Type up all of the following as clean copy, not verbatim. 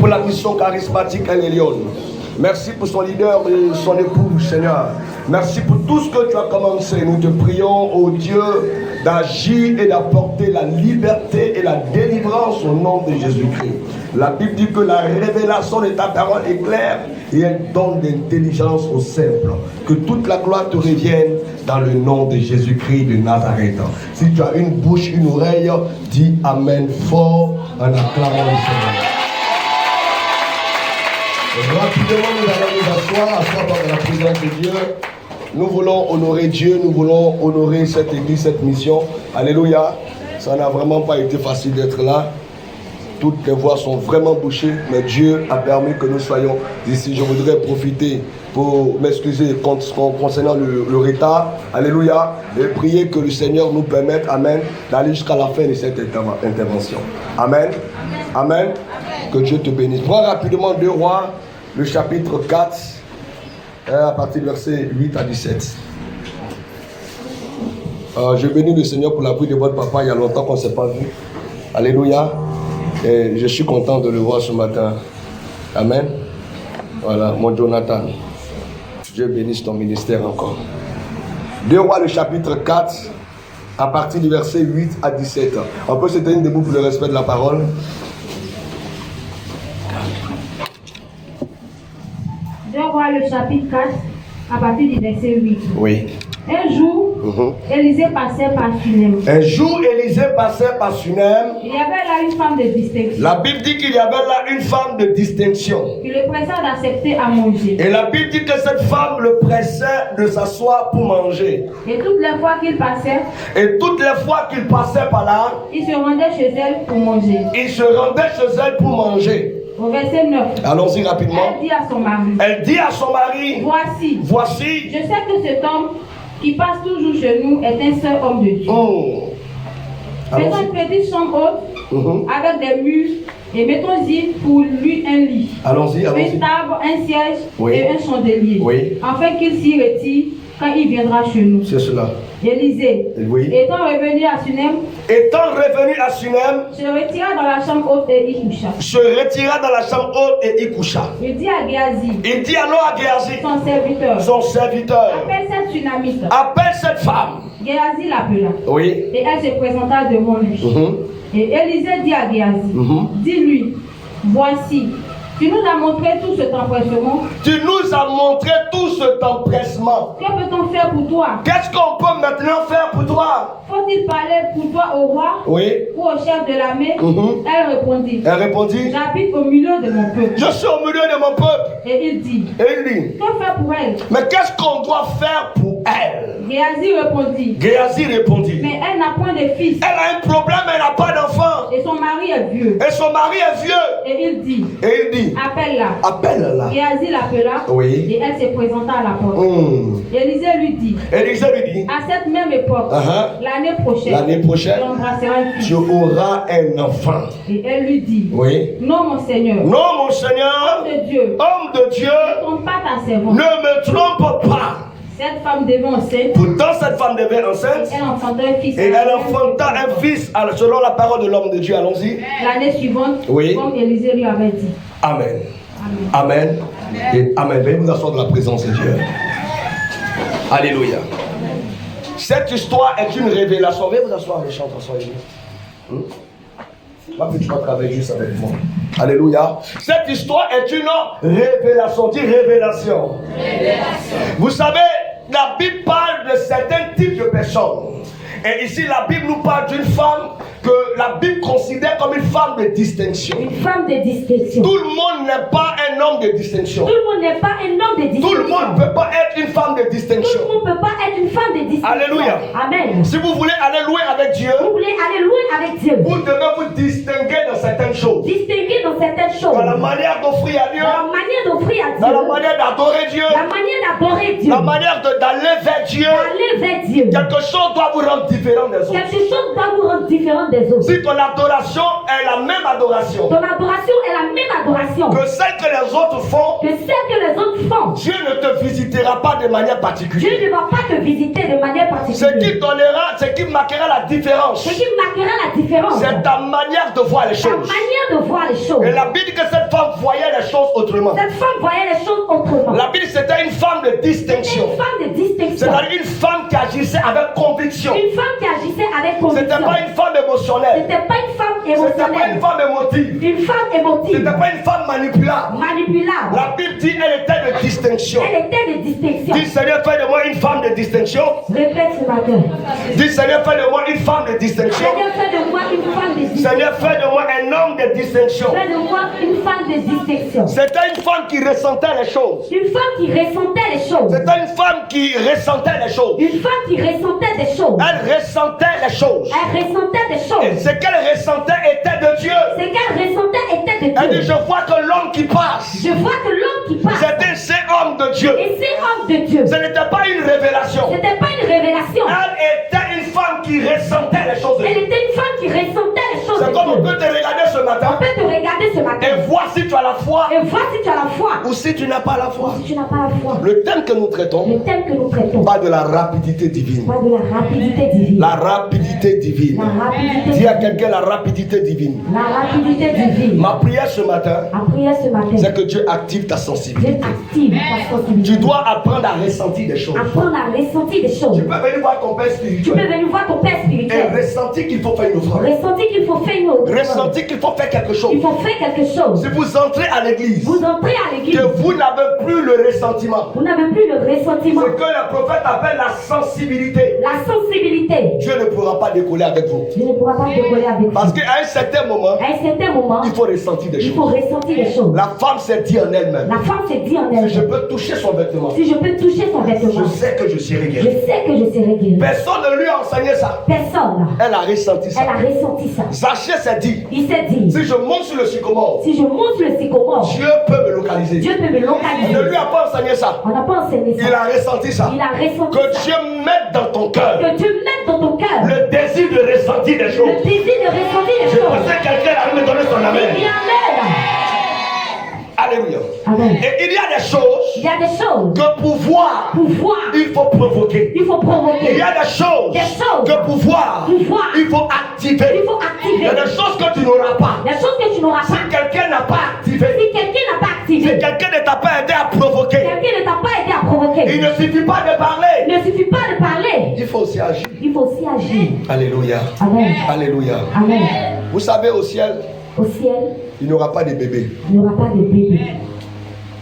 pour la mission charismatique à Lyon. Merci pour son leader et son épouse, Seigneur. Merci pour tout ce que tu as commencé. Nous te prions, ô Dieu, d'agir et d'apporter la liberté et la délivrance au nom de Jésus-Christ. La Bible dit que la révélation de ta parole est claire et elle donne l'intelligence aux simples. Que toute la gloire te revienne dans le nom de Jésus-Christ de Nazareth. Si tu as une bouche, une oreille, dis Amen fort en acclamant le Seigneur. Rapidement, nous allons nous asseoir dans la présence de Dieu. Nous voulons honorer Dieu, nous voulons honorer cette église, cette mission. Alléluia. Ça n'a vraiment pas été facile d'être là. Toutes les voies sont vraiment bouchées, mais Dieu a permis que nous soyons ici. Je voudrais profiter pour m'excuser concernant le retard. Alléluia. Et prier que le Seigneur nous permette, amen, d'aller jusqu'à la fin de cette intervention. Amen. Amen. Que Dieu te bénisse. Prends rapidement 2 Rois, le chapitre 4, à partir du verset 8 à 17. Je bénis le Seigneur pour l'appui de votre papa. Il y a longtemps qu'on ne s'est pas vu. Alléluia. Et je suis content de le voir ce matin. Amen. Voilà, mon Jonathan. Dieu bénisse ton ministère encore. 2 Rois, le chapitre 4, à partir du verset 8 à 17. On peut se tenir debout pour le respect de la parole. 2 Rois, le chapitre 4, à partir du verset 8. Oui. Un jour, Élisée passait par Sunem. Un jour, Élisée passait par Sunem. Il y avait là une femme de distinction. La Bible dit qu'il y avait là une femme de distinction. Qui le pressa d'accepter à manger. Et la Bible dit que cette femme le pressait de s'asseoir pour manger. Et toutes les fois qu'il passait, par là, il se rendait chez elle pour manger. Au verset 9. Allons-y rapidement. Elle dit à son mari, voici, je sais que cet homme qui passe toujours chez nous est un seul homme de Dieu. Faisons une petite chambre haute avec des murs et mettons-y pour lui un lit. Allons-y. Une table, un siège et un chandelier. Afin qu'il s'y retire quand il viendra chez nous. C'est cela. Élisée, étant revenu à Sunem, se retira dans la chambre haute et y coucha. Il dit à Géasi, son serviteur, appelle cette femme. Géasi l'appela. Et elle se présenta devant lui. Et Élisée dit à Géasi, dis-lui, voici, tu nous as montré tout cet empressement. Que peut-on faire pour toi? Qu'est-ce qu'on peut maintenant faire pour toi? Faut-il parler pour toi au roi ou au chef de l'armée? Elle répondit, j'habite au milieu de mon peuple. Je suis au milieu de mon peuple. Et il dit, que faire pour elle? Mais qu'est-ce qu'on doit faire pour elle? Géasi répondit, mais elle n'a point de fils. Elle a un problème, elle n'a pas d'enfant. Et son mari est vieux. Et il dit, appelle-la. Géasi l'appela. Et elle se présenta à la porte. Élisée lui dit, à cette même époque, l'année prochaine, tu auras un enfant. Et elle lui dit, non mon Seigneur, homme de Dieu, ne me trompe pas. Cette femme devint enceinte. Pourtant, cette femme devint enceinte. Et elle enfanta un fils selon la parole de l'homme de Dieu. Allons-y. L'année suivante, comme Élisée lui avait dit. Amen. Amen. Et amen. Veuillez vous asseoir dans la présence de Dieu. Alléluia. Cette histoire est une révélation. Veuillez vous asseoir, les chants, assoyez-vous. Tu vas travailler juste avec moi. Alléluia. Cette histoire est une révélation. Dis révélation. Vous savez, la Bible parle de certains types de personnes. Et ici, la Bible nous parle d'une femme que la Bible considère comme une femme de distinction. Une femme de distinction. Tout le monde n'est pas un homme de distinction. Tout le monde n'est pas un homme de distinction. Tout le monde ne peut pas être une femme de distinction. Tout le monde ne peut pas être une femme de distinction. Alléluia. Amen. Si vous voulez aller loin avec Dieu, vous devez vous distinguer dans certaines choses. Dans la manière d'offrir à Dieu. Dans la manière d'adorer Dieu. La manière d'aller vers Dieu. Quelque chose doit vous rendre différent des autres. Si ton adoration est la même adoration. Que celle que les autres font. Dieu ne te visitera pas de manière particulière. Ce qui marquera la différence. C'est ta manière de voir les choses. Et la Bible dit que cette femme autrement. Cette femme voyait les choses autrement. La Bible, c'était une femme de distinction. Une femme de distinction. C'est-à-dire une femme qui agissait avec conviction. Une femme qui agissait avec conviction. C'était pas une femme émotionnelle. C'était pas une femme émotionnelle. C'était pas une femme émotive. Une femme émotive. C'était pas une femme manipulable. Manipulable. La Bible dit elle était de distinction. Elle était de distinction. Dis Seigneur, fais de moi une femme de distinction. Répète ce matin. Dis Seigneur, fais de moi une femme de distinction. Seigneur, fais de moi une femme de distinction. Seigneur, fais de moi un homme de distinction. Fais de moi une femme de distinction. C'était une femme qui ressentait les choses. Une femme qui ressentait les choses. C'était une femme qui ressentait les choses. Une femme qui ressentait des choses. Elle ressentait les choses. Elle ressentait des choses. Et ce qu'elle ressentait était de Dieu. Ce qu'elle ressentait était de Dieu. Elle dit, je vois que l'homme qui passe, Je vois que l'homme qui passe, c'était ce homme de Dieu. et c'est homme de Dieu. Ce n'était pas une révélation. C'était pas une révélation. Elle était une femme qui ressentait les choses de Elle Dieu. était une femme qui ressentait les choses de C'est comme on Dieu. peut te regarder ce On matin peut te regarder ce matin et voir si tu as la foi et voir si tu as la foi ou si tu n'as pas la foi. ou si tu n'as pas la foi. Le thème que nous traitons Le thème que nous traitons parle de la rapidité divine. parle de la rapidité divine. La rapidité divine. La rapidité Dis à divine. quelqu'un la rapidité divine. La rapidité divine. Ma prière ce matin, À prier ce matin, c'est que Dieu active ta Dieu sensibilité. active ta sensibilité. Tu dois apprendre à ressentir des choses. Apprendre à ressentir des choses. Tu peux venir voir ton père Tu peux spirituel venir voir ton père et spirituel. ressentir qu'il faut faire une offrande. Ressentir qu'il faut faire une autre. Ressentir qu'il faut faire quelque chose. Il faut faire quelque chose. Si vous entrez à l'église, Vous entrez à l'église. que vous n'avez plus le ressentiment, Vous n'avez plus le ressentiment. ce que le prophète appelle la sensibilité, La sensibilité. Dieu ne pourra pas décoller avec vous. Je ne pourrai pas décoller avec vous. Parce qu'à un certain moment, À un certain moment, il faut ressentir des il faut choses. ressentir des choses. La femme s'est dit en elle-même, La femme s'est dit en si elle, je peux toucher son vêtement, si je peux toucher son je vêtement, sais que je serai je guéri. sais que je serai guérie. Personne ne lui a enseigné ça. Personne, Elle a ressenti ça. elle a ressenti ça. Zachée s'est dit, Il s'est dit, si je monte sur le sycomore, si je monte sur le sycomore, Dieu peut me localiser. Dieu peut me On localiser. ne lui a pas enseigné ça. On n'a pas enseigné ça. Il a ressenti ça. Il a ressenti Que ça. Dieu mette dans ton cœur Que Dieu mette dans ton cœur le désir de ressentir des le choses. désir de ressentir les Je choses. pensais que quelqu'un allait me donner son Il amen. y en a. Alléluia. Amen. Et il y a des choses Il y a des choses. que pour voir, Pour voir, il faut provoquer. il faut provoquer. Il y a des choses que pour voir, il faut activer. Il faut Il y a activer. des choses que tu n'auras pas. Des choses que tu n'auras Si pas. quelqu'un n'a pas activé, Si quelqu'un n'a pas si activé, quelqu'un ne t'a pas aidé à provoquer, quelqu'un ne t'a pas aidé à il provoquer, ne suffit pas de parler. il ne suffit pas de parler. Il faut aussi agir. Il faut aussi agir. Alléluia. Amen. Alléluia. Amen. Vous savez, au ciel, Au ciel, il n'y aura pas de bébés. il n'y aura pas de bébé.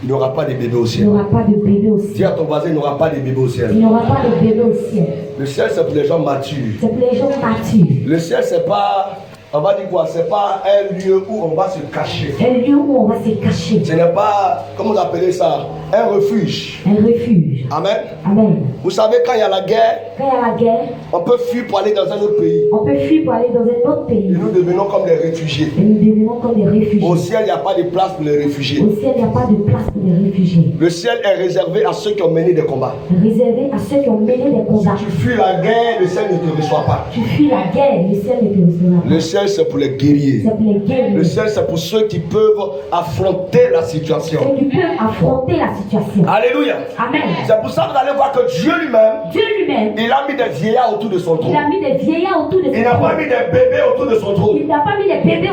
Il n'y aura pas de bébés au Il ciel. n'y aura pas de bébé au Dis ciel. à ton voisin, il n'y aura pas de bébés au Il ciel. n'y aura pas de bébé au ciel. Le ciel, c'est pour les gens matures. C'est pour les gens matures. Le ciel, c'est pas, on va dire quoi, c'est pas un lieu où on va se cacher. Un lieu où on va se cacher. Ce n'est pas, comment vous appelez ça, un refuge. Un refuge. Amen. Amen. Vous savez, quand il y a la guerre, Quand il y a la guerre, on peut fuir pour aller dans un autre pays. on peut fuir pour aller dans un autre Et pays. nous devenons comme des réfugiés. Et nous devenons comme des réfugiés. Au ciel, il n'y a pas de place pour les réfugiés. Au ciel, il n'y a pas de place pour les réfugiés. Le ciel est réservé à ceux qui ont mené des combats. Réservé à ceux qui ont mené des combats. Tu fuis la guerre, le ciel ne te reçoit pas. Tu fuis la guerre, le ciel ne te recevra pas. Le ciel, c'est pour les guerriers. C'est pour les guerriers. Le ciel, c'est pour ceux qui peuvent affronter la situation. Ceux qui peuvent affronter la situation. Alléluia. Amen. C'est pour ça que vous allez voir que Dieu lui-même, Dieu lui-même, il a mis des vieillards autour de son il trône. a mis des vieillards autour de son Il n'a pas trône. mis des bébés autour de son trône. Il n'a pas mis des bébés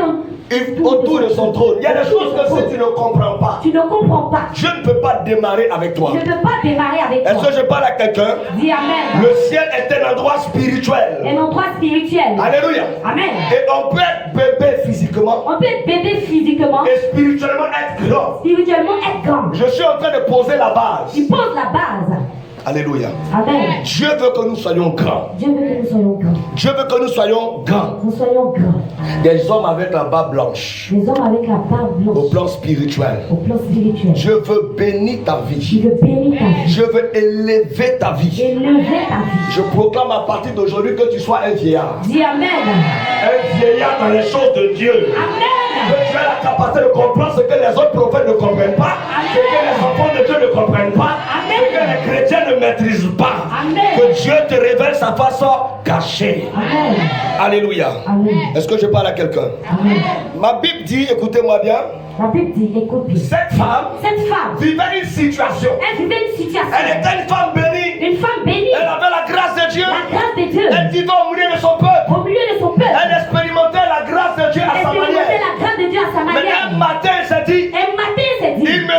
Autour de son trône. Il y a des choses que si tu ne comprends pas, Tu ne comprends pas. Dieu ne peut pas démarrer avec toi. Je ne peux pas démarrer avec Est-ce toi. que je parle à quelqu'un? Dis Amen. Le ciel est un endroit spirituel. Un endroit spirituel. Alléluia. Amen. Et on peut être bébé physiquement On peut être bébé physiquement, et spirituellement être grand. spirituellement être grand. Je suis en train de poser la base. Il pose la base. Alléluia. Amen. Dieu veut que nous soyons grands. Dieu veut que nous soyons grands. Dieu veut que nous soyons grands. Nous soyons grands. Des hommes avec la barbe blanche. Les hommes avec la barbe Au blanche. plan spirituel. Au plan spirituel. Dieu veut bénir ta Je vie. veux bénir ta vie. Dieu veut élever ta vie. Élever ta vie. Je proclame à partir d'aujourd'hui que tu sois un vieillard. Dis Amen. Un vieillard dans les choses de Dieu. Amen. Que tu as la capacité de comprendre ce que les autres prophètes ne comprennent pas. Ce que les enfants de Dieu ne comprennent pas. Ce que les chrétiens ne maîtrisent pas. Amen. Que Dieu te révèle sa façon cachée. Amen. Alléluia. Amen. Est-ce que je parle à quelqu'un? Amen. Ma Bible dit, écoutez-moi bien, La Bible dit, écoute bien. cette femme Cette femme, vivait une situation. elle vivait une situation. Elle était une femme bénie. Une femme bénie. Elle avait la grâce de Dieu. La grâce de Dieu. Elle vivait au milieu de son peuple. Au milieu de son peuple. Elle expérimentait la grâce de Dieu à Elle sa expérimentait manière. la grâce de Dieu à sa Mais manière. un matin, elle s'est dit, Un matin, elle s'est dit, il me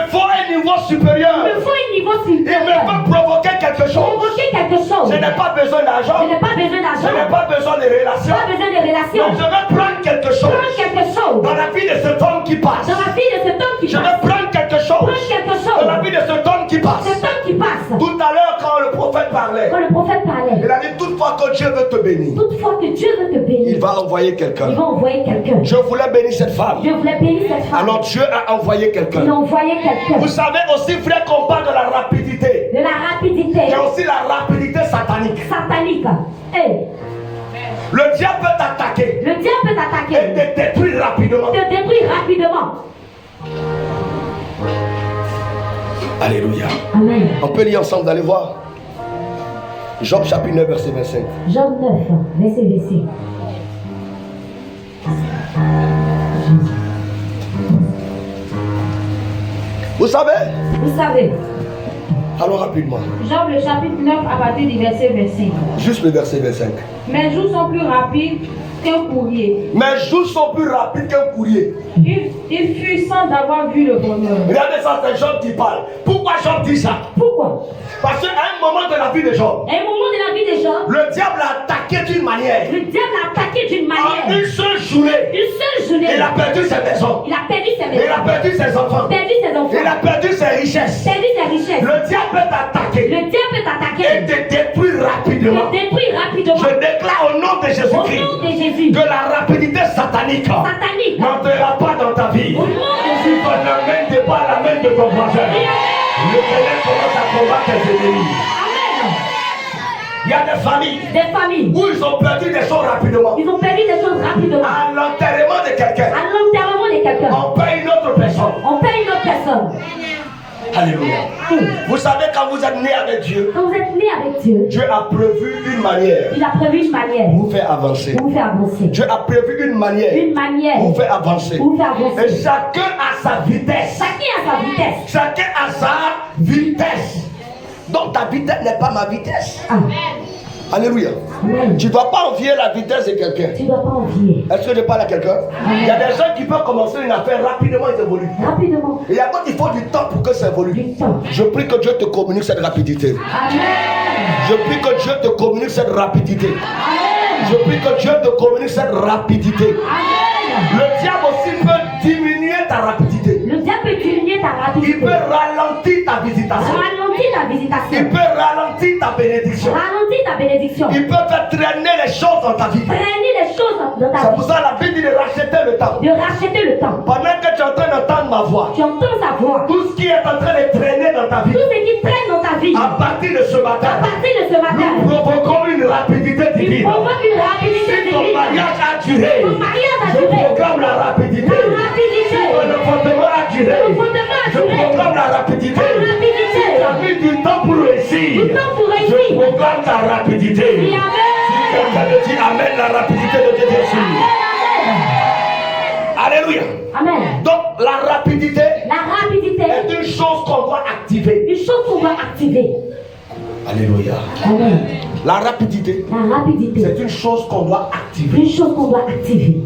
n'ai pas besoin d'argent. Je n'ai pas besoin d'argent. Je n'ai pas besoin de relations. Pas besoin de relations. Donc je vais prendre quelque chose. Prendre quelque chose. Dans la vie de cet homme qui passe. Dans la vie de cet homme qui Je passe. vais prendre quelque chose. Prendre quelque chose. Dans la vie de cet homme qui passe. Cet homme qui passe. Tout à l'heure quand le prophète parlait. Quand le prophète parlait. Il a dit toutefois que Dieu veut te bénir. Toutefois que Dieu veut te bénir. Il va envoyer quelqu'un. Il va envoyer quelqu'un. Je voulais bénir cette femme. Je voulais bénir cette femme. Alors Dieu a envoyé quelqu'un. Il a envoyé quelqu'un. Vous savez aussi, frère, qu'on parle de la rapidité. De la rapidité. Il y a aussi la rapidité satanique. Satanique. Hey. Le diable peut t'attaquer. Le diable peut t'attaquer. Et te détruire rapidement. Te détruire rapidement. Alléluia. Amen. On peut lire ensemble, allez voir. Job chapitre 9, verset 25. Job 9, verset 25. Vous savez? Vous savez. Allons rapidement. Job le chapitre 9 à partir du verset 25. Juste le verset 25. Mes jours sont plus rapides qu'un courrier. Mes jours sont plus rapides qu'un courrier. Il fut sans avoir vu le bonheur. Regardez ça, c'est Job qui parle. Pourquoi Job dit ça? Pourquoi? Parce qu'à un moment de la vie de Job, À un moment de la vie de Job, le diable l'a attaqué d'une manière. le diable l'a attaqué d'une En manière. une seule journée, Une seule journée. il a perdu ses maisons. Il a perdu ses Il a maisons. perdu ses enfants. Perdu ses enfants. Il a perdu ses richesses. Perdu ses richesses. Le diable peut t'attaquer Le diable peut et t'attaquer. te détruire rapidement. Te détruire rapidement. Je déclare au nom de Au Jésus-Christ nom de Jésus. que la rapidité satanique Satanique. n'entrera pas dans ta vie. Au nom de Si Jésus. tu ne mènes pas la main de ton voisin, le Seigneur commence à combattre tes ennemis. Amen. Il y a des familles Des familles. où ils ont perdu des choses rapidement. Ils ont perdu des choses rapidement. À l'enterrement de quelqu'un, À l'enterrement de quelqu'un. on paye une autre personne. On paye une autre personne. Alléluia. Vous savez, quand vous êtes né avec Dieu, Quand vous êtes né avec Dieu, Dieu a prévu une manière il a prévu une manière pour vous faire avancer. pour vous faire avancer. Dieu a prévu une manière Une manière pour vous faire avancer. pour vous faire avancer. Et chacun a sa vitesse. Chacun a sa vitesse. Chacun a sa vitesse. Donc ta vitesse n'est pas ma vitesse. Ah. Alléluia. Amen. Tu ne dois pas envier la vitesse de quelqu'un. Tu ne dois pas envier. Est-ce que je parle à quelqu'un? Il y a des gens qui peuvent commencer une affaire rapidement, ils évoluent. Rapidement. Et il y a d'autres qui faut du temps pour que ça évolue. Du temps. Je prie que Dieu te communique cette rapidité. Amen. Je prie que Dieu te communique cette rapidité. Amen. Je prie que Dieu te communique cette rapidité. Amen. Le diable aussi peut diminuer ta rapidité. Le diable peut diminuer ta rapidité. Il peut ralentir ta visitation. Ralentir ta Il visitation. peut ralentir ta bénédiction. Ralentir ta bénédiction. Il peut faire traîner les choses dans ta vie. Traîner les choses dans ta C'est pour vie. ça la Bible dit de racheter le temps. De racheter le temps. Pendant que tu es en train d'entendre ma voix, Tu entends sa voix. tout ce qui est en train de traîner dans ta vie, Tout ce qui traîne dans ta vie. à partir de ce À matin, partir de ce matin. nous provoquons une rapidité Il divine. provoque une rapidité Si ton divine. mariage a duré, Ton mariage a je duré. proclame la rapidité. La rapidité. Si ton enfantement a duré, Le fondement a je duré. proclame la rapidité. La rapidité. Tu as mis du temps pour réussir. Du temps pour Je réussir. proclame la rapidité. Oui, amen. Si quelqu'un me dit Amen, la rapidité de Dieu dessus. Alléluia. Amen. Donc la rapidité La rapidité est une chose qu'on doit activer. une chose qu'on doit activer. Alléluia. Amen. La rapidité, La rapidité c'est une chose qu'on doit activer. une chose qu'on doit activer.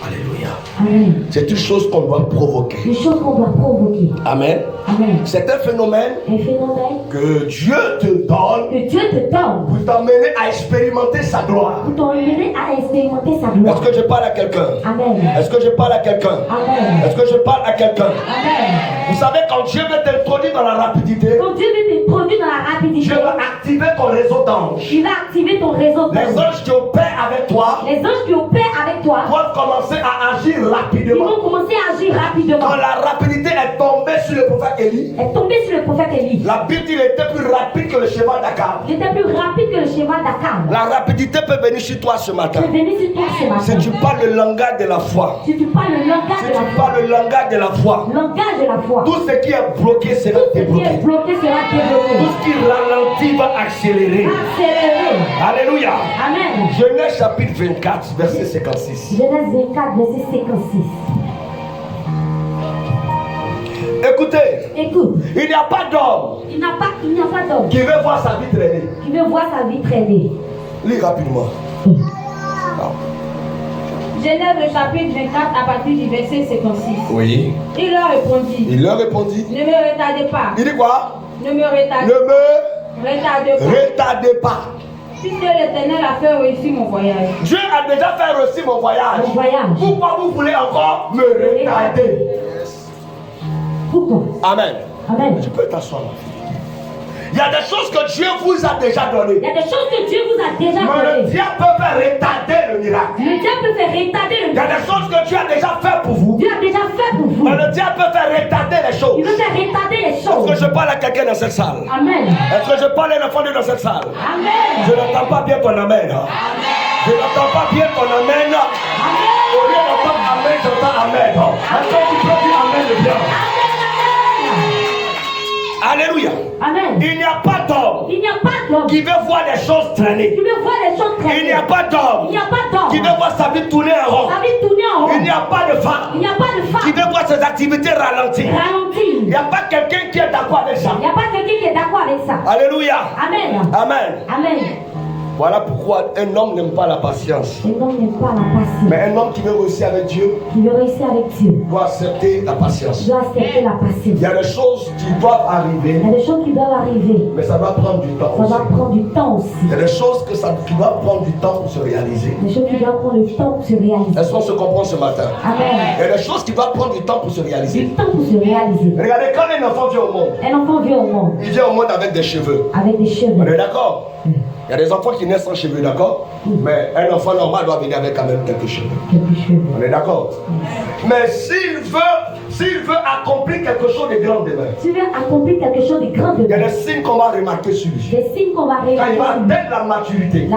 Alléluia. Amen. C'est une chose qu'on doit provoquer. Une chose qu'on doit provoquer. Amen. Amen. C'est un phénomène Un phénomène que Dieu te donne que Dieu te donne pour t'emmener à expérimenter sa gloire. pour t'emmener à expérimenter sa gloire. Est-ce que je parle à quelqu'un? Amen. Est-ce que je parle à quelqu'un? Amen. Est-ce que je parle à quelqu'un? Amen. Vous savez, quand Dieu veut t'introduire dans la rapidité, Quand Dieu veut t'introduire dans la rapidité, Dieu va activer ton réseau d'anges. il va activer ton réseau Les d'anges. anges qui opèrent avec toi Les anges qui opèrent avec toi, doivent commencer à agir ils vont rapidement. commencer à agir rapidement. Quand la rapidité est tombée sur le prophète Élie, Elle est tombée sur le prophète Élie. la Bible dit qu'il était plus rapide que le cheval d'Akab. Il était plus rapide que le cheval d'Akab. La rapidité peut venir sur toi ce matin. Je venais sur toi ce matin. Si tu parles le langage de la foi, Si tu parles le langage si de la tu foi, parles le langage de la foi, langage de la foi, tout ce qui est bloqué sera tout ce qui est débloqué. bloqué sera débloqué. Tout ce qui ralentit va accélérer. Accéléré. Alléluia. Amen. Genèse chapitre 24, verset 56. Genèse 24, verset 56. Écoutez, Écoute, il n'y a pas d'homme il n'y a pas d'homme qui veut voir sa vie traîner. qui veut voir sa vie traîner. Lis rapidement. Genèse le chapitre 24 à partir du verset 56. Oui. Il leur répondit, Il leur répondit. ne me retardez pas, Il dit quoi? ne me retardez Ne me Retardez pas. Puisque l'Éternel a fait réussir mon voyage. Dieu a déjà fait réussir mon voyage. Pourquoi vous voulez encore me retarder? Pourquoi? Amen. Amen. Tu peux t'asseoir. Il y a des choses que Dieu vous a déjà données. Il y a des choses que Dieu vous a déjà données. Mais le diable peut faire retarder le miracle. Le diable peut faire retarder le miracle. Il y a des choses que Dieu a déjà fait pour vous. Dieu a déjà fait pour vous. Mais le diable peut faire retarder les choses. Il veut faire retarder les choses. Est-ce que je parle à quelqu'un dans cette salle? Amen. Est-ce que je parle à un enfant dans cette salle? Amen. Je n'entends pas bien ton amen. Amen. Je n'entends pas bien ton amen. Amen. Au lieu d'entendre amen, j'entends amen. Est-ce que tu peux dire amen le bien? Alléluia. Amen. Il n'y a pas d'homme qui veut voir les choses traîner. Il n'y a pas d'homme qui veut voir sa vie tourner en rond. Il n'y a pas de femme qui veut voir ses activités ralentir. Il n'y a pas quelqu'un qui est d'accord avec ça. Alléluia. Amen. Amen. Amen. Voilà pourquoi un homme n'aime pas la patience. Un homme n'aime pas la patience. Mais un homme qui veut réussir avec Dieu, doit accepter la patience. Il y a des choses qui doivent arriver. Mais ça doit prendre du temps aussi. Il y a des choses qui doivent prendre du temps pour se réaliser. Est-ce qu'on se comprend ce matin? Amen. Il y a des choses qui doivent prendre du temps pour se réaliser. Regardez, quand un enfant vient au monde, il vient au monde avec des cheveux. On est d'accord? Il y a des enfants qui naissent sans cheveux, d'accord? Mais un enfant normal doit venir avec quand même quelques cheveux. On est d'accord? Mais s'il veut accomplir quelque chose de grand demain, il y a des signes qu'on va remarquer sur lui. Quand il va atteindre la maturité,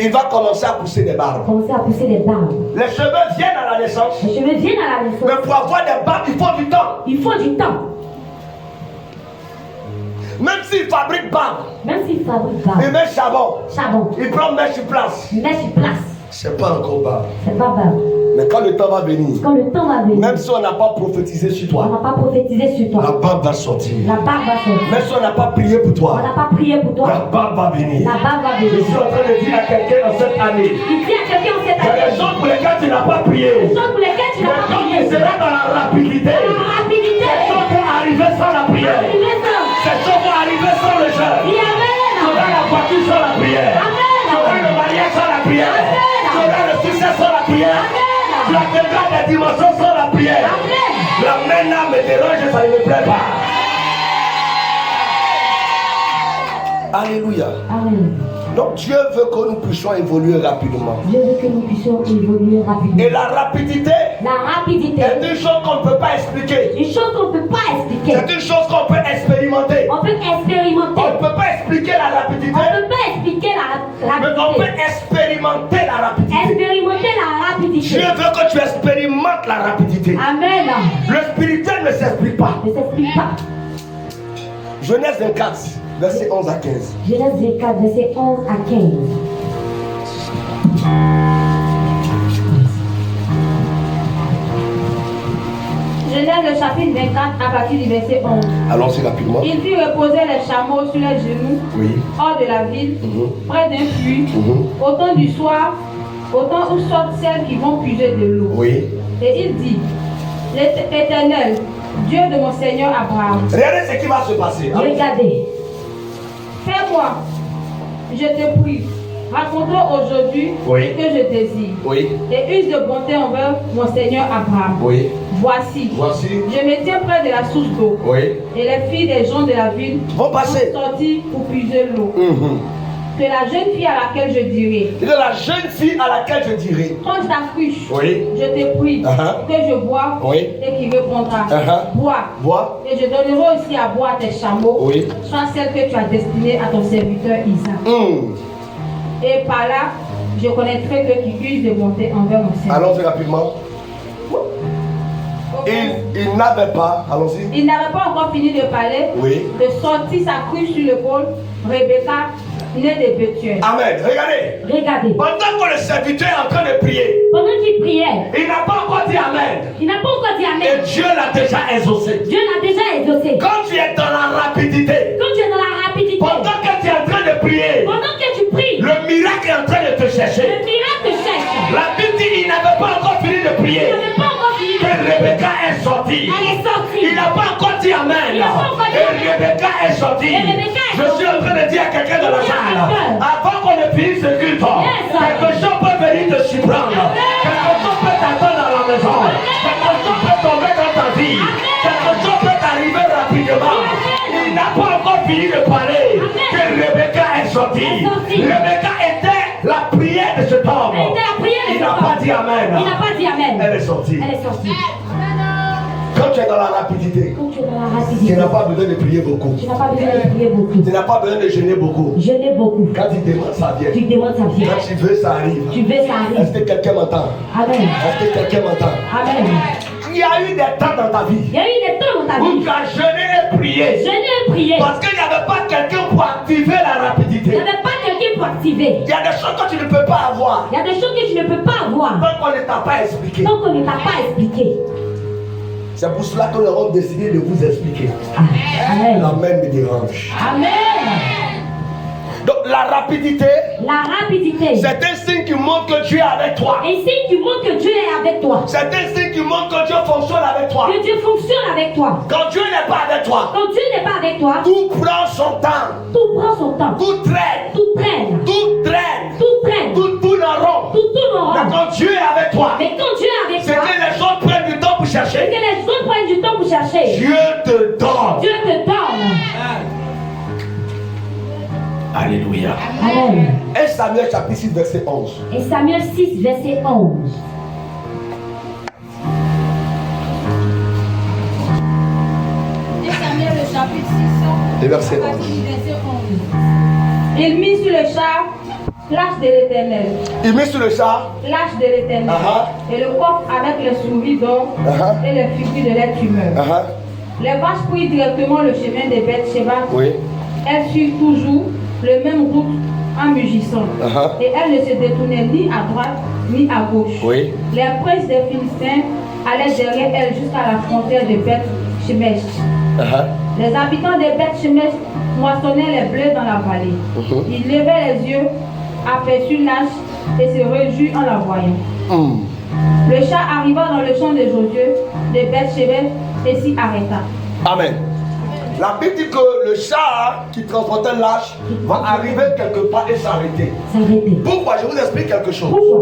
il va commencer à pousser des barbes. Les cheveux viennent à la naissance. Mais pour avoir des barbes, il faut du temps. Même s'il fabrique barbe, il met charbon, il prend mèche sur place. C'est pas encore barbe. Mais quand le temps va venir, même si on n'a pas prophétisé sur toi, la barbe va sortir. Même si on n'a pas prié pour toi, la barbe va venir. Je suis en train de dire à quelqu'un dans cette année, il y a des choses pour lesquelles tu n'as pas prié. Des choses qui seront dans la rapidité. Des choses vont arriver sans la prière. Ces choses vont arriver sans le jeûne. Tu auras la voiture sans la prière. Tu auras le mariage sans la prière. Tu auras le succès sans la prière. Tu atteindras des dimensions sans la prière. La main là me dérange, ça ne me plaît pas. Alléluia. Amen. Donc Dieu veut que nous puissions évoluer rapidement. Et la rapidité est une chose qu'on ne peut pas expliquer. C'est une chose qu'on peut expérimenter. On ne peut pas expliquer la rapidité. Mais on peut expérimenter la rapidité. Dieu veut que tu expérimentes la rapidité. Amen. Le spirituel ne s'explique pas. Genèse 24. Verset 11 à 15. Genèse 24, verset 11 à 15. Genèse le chapitre 24 à partir du verset 11. Allons-y rapidement. Il fit reposer les chameaux sur les genoux, hors de la ville, près d'un puits, au temps du soir, au temps où sortent celles qui vont puiser de l'eau. Oui. Et il dit, l'Éternel, Dieu de mon Seigneur Abraham. Regardez ce qui va se passer. Regardez. Fais-moi, je te prie, raconte-moi aujourd'hui ce que je désire. Et use de bonté envers mon Seigneur Abraham. Voici, je me tiens près de la source d'eau. Et les filles des gens de la ville vont sortir pour puiser l'eau. Que la jeune fille à laquelle je dirai, prends ta cruche, je te prie, que je bois, et qui répondra, bois, et je donnerai aussi à boire à tes chameaux, soit celle que tu as destinée à ton serviteur Isaac. Et par là, je connaîtrai que qui use de bonté envers mon Seigneur. Allons-y rapidement. Il n'avait pas, allons-y. Il n'avait pas encore fini de parler, de sortir sa cruche sur l'épaule, Rebecca, née de Bethuel. Amen. Regardez. Pendant que le serviteur est en train de prier, pendant qu'il priait, il n'a pas encore dit Amen. Et Dieu l'a déjà exaucé. Quand tu es dans la rapidité, pendant que tu es en train de prier, le miracle est en train de te chercher. La Bible dit il n'avait pas encore fini de prier. Que Rebecca est sortie. Il Il n'a pas encore dit Amen. Et Rebecca est sortie. Je suis en train de dire à quelqu'un de la salle, avant qu'on ne finisse ce culte, quelque chose peut venir te surprendre. Quelque chose peut t'attendre dans la maison. Quelque chose peut tomber dans ta vie. Quelque chose peut t'arriver rapidement. Il n'a pas encore fini de parler que Rebecca est sortie. Rebecca était la prière de cet homme. Il n'a pas dit Amen. Il n'a pas dit Amen. Elle est sortie. Elle est sortie. Quand tu es dans la rapidité, tu n'as pas besoin de prier beaucoup. Tu n'as pas besoin de prier beaucoup. Tu n'as pas besoin de jeûner beaucoup. Jeûner beaucoup. Quand tu demandes, ça vient. Tu demandes, ça vient. Quand tu veux, ça arrive. Tu veux, ça arrive. Est-ce que quelqu'un m'entend? Amen. Est-ce que quelqu'un m'entend? Amen. Il y a eu des temps dans ta vie. Il y a eu des temps dans ta Où vie. tu as jeûné et prié. Jeûner et prier. Parce qu'il n'y avait pas quelqu'un pour activer la rapidité. Il n'y avait pas quelqu'un pour activer. Il y a des choses que tu ne peux pas avoir. Il y a des choses que tu ne peux pas avoir. Tant qu'on ne t'a pas expliqué. Tant qu'on ne t'a pas expliqué. C'est pour cela que nous avons décidé de vous expliquer. Amen. L'amen me dérange. Amen. Donc la rapidité, c'est un signe qui montre que Dieu est avec toi. Un signe qui montre que Dieu est avec toi. C'est un signe qui montre que Dieu fonctionne avec toi. Que Dieu fonctionne avec toi. Quand Dieu n'est pas avec toi, Quand Dieu n'est pas avec toi, tout prend son temps. Tout prend son temps. Tout traîne. Tout traîne. Tout traîne. Tout traîne. Tout tourne en rond. Tout tourne en rond. Mais quand Dieu est avec toi, Mais quand Dieu est avec c'est toi, que les gens prennent du temps pour chercher. que les autres prennent du temps pour chercher. Dieu te donne. Dieu te donne. Alléluia. Amen. 1 Samuel chapitre 6 verset 11. Et Samuel 6 verset 11. Et Samuel le chapitre 6 Et verset 11. Il mit sur le char l'arche de l'Éternel. Il met sur le char L'arche de l'Éternel. Et le coffre avec les souris d'or et les figures de l'être humain. Les vaches prirent directement le chemin de Beth-Sheba. Oui. Elles suivent toujours le même route en mugissant. Et elles ne se détournaient ni à droite ni à gauche. Oui. Les princes des Philistins allaient derrière elles jusqu'à la frontière de Beth-Shemesh. Les habitants de Beth-Shemesh moissonnaient les blés dans la vallée. Ils levaient les yeux, aperçurent l'arche et se réjouirent en la voyant. Le chat arriva dans le champ de Josué de Beth-Shemesh et s'y arrêta. Amen. La Bible dit que le chat qui transportait l'arche va arriver quelque part et s'arrêter. Pourquoi? Je vous explique quelque chose. Pourquoi?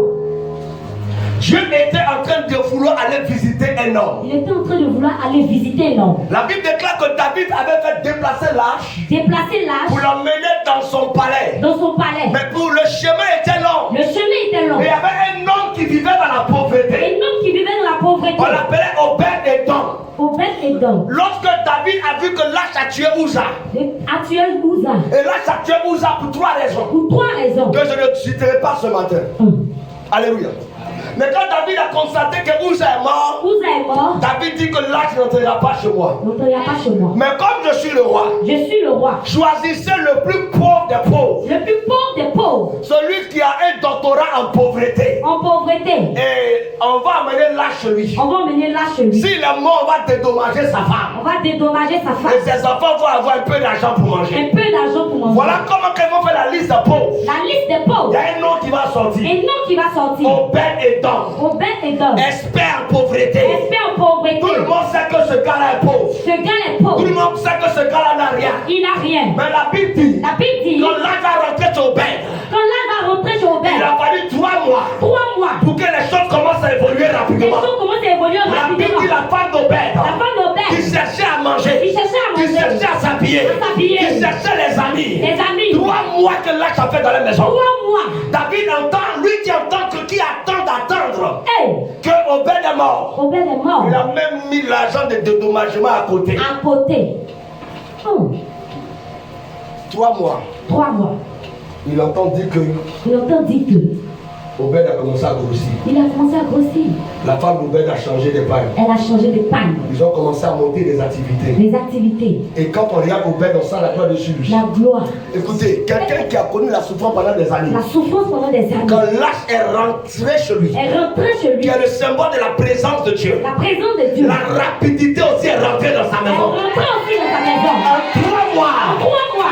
Dieu était en train de vouloir aller visiter un homme. Il était en train de vouloir aller visiter l'homme. La Bible déclare que David avait fait déplacer l'arche. Déplacer l'arche. Pour l'emmener dans son palais. Dans son palais. Mais pour le chemin était long. Le chemin était long. Et il y avait un homme qui vivait dans la pauvreté. Un homme qui vivait dans la pauvreté. On l'appelait Obed-Edom. Obed-Edom. Lorsque David a vu que l'arche a tué Uza. A tué Uza. Et l'arche a tué Uza pour 3 raisons. Pour 3 raisons. Que je ne citerai pas ce matin. Alléluia. Mais quand David a constaté que Uza est mort, David dit que l'arche n'entrera pas chez moi. Mais comme je suis le roi, choisissez le plus pauvre des pauvres. Le plus pauvre des pauvres. Celui qui a un doctorat en pauvreté. Et on va amener l'arche chez lui. S'il est mort, on va dédommager sa femme. Et ses enfants vont avoir un peu d'argent pour manger. Voilà comment ils vont faire la liste des pauvres. Il y a un nom qui va sortir. Obed-Edom. Expert en pauvreté. Tout le monde sait que ce gars-là est pauvre. Tout le monde sait que ce gars-là n'a rien. Il n'a rien. Mais la Bible dit, quand l'âge va rentrer chez Obed, il a fallu 3 mois pour que les choses commencent à évoluer rapidement. La Bible dit la femme d'Obed qui cherchait à manger, qui cherchait à s'habiller, qui cherchait les amis. 3 mois que l'âge a fait dans la maison. David entend, lui qui entend qui attend d'attendre que Obed est mort. Il a même mis l'argent de dédommagement à côté. 3 mois. Il entend dire que Obed a commencé à grossir. La femme d'Obed a changé de pagne. Ils ont commencé à monter des activités. Et quand on regarde Obed, on sent la gloire dessus lui. Écoutez, quelqu'un qui a connu la souffrance pendant des années. Quand l'arche est rentrée chez lui. Qui est le symbole de la présence de Dieu. La rapidité aussi est rentrée dans sa maison. En 3 mois,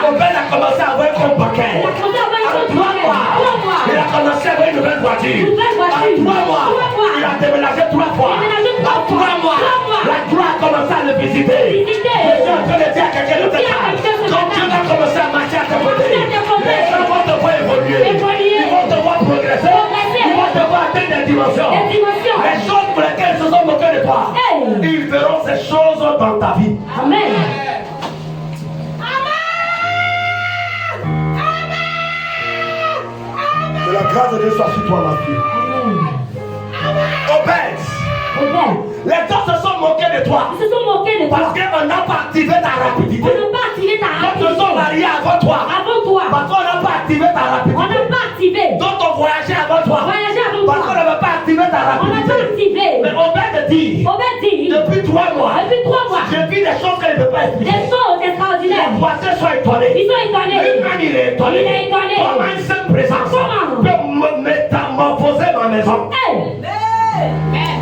Obed a commencé à avoir un paquet. En 3 mois, il a commencé à avoir une nouvelle voiture. En 3 mois, il a déménagé 3 fois. En 3 mois, la gloire a commencé à lever visiter. Je suis en train de dire à quelqu'un de ta salle, quand Dieu va commencer à marcher à tes côtés, les gens vont te voir évoluer. Ils vont te voir progresser. Ils vont te voir atteindre des dimensions. Les choses pour lesquelles ils se sont moqués de toi, ils verront ces choses dans ta vie. Amen. Que la grâce de Dieu soit sur toi, ma fille. Obèse. Les gens se sont moqués de toi. Parce qu'on n'a pas activé ta rapidité. Quand ils sont mariés avant toi. Parce qu'on n'a pas activé ta rapidité. Donc on voyageait avant toi. Parce qu'on n'avait pas activé ta rapidité. Mais Obed dit, depuis 3 mois, j'ai vu des choses qu'elle ne peut pas expliquer. Les voisins sont étonnés. Lui-même il est étonné. Comment une seule présence peut métamorphoser ma maison.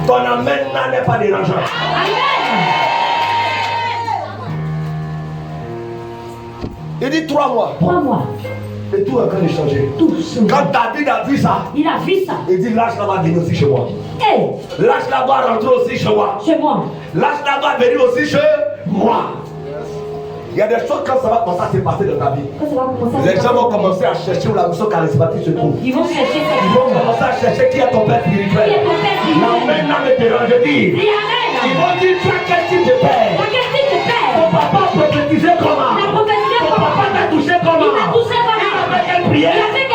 Ton amen n'est pas dérangeant. Il dit 3 mois. Et tout est en train de changer. Quand David a vu ça, il dit l'âge là va venir aussi chez moi. L'âge là doit rentrer aussi chez moi. L'âge là doit venir aussi chez moi. Il y a des choses quand ça va commencer à se passer dans ta vie. Les gens vont commencer à chercher où la mission charismatique se trouve. Ils vont commencer à chercher qui est ton père spirituel. L'amen n'a me dérange, je dis. Ils vont dire tu as quel type de père. Ton papa a prophétisé comment. Ton papa t'a touché comment. Il a fait quelle prière. Il a fait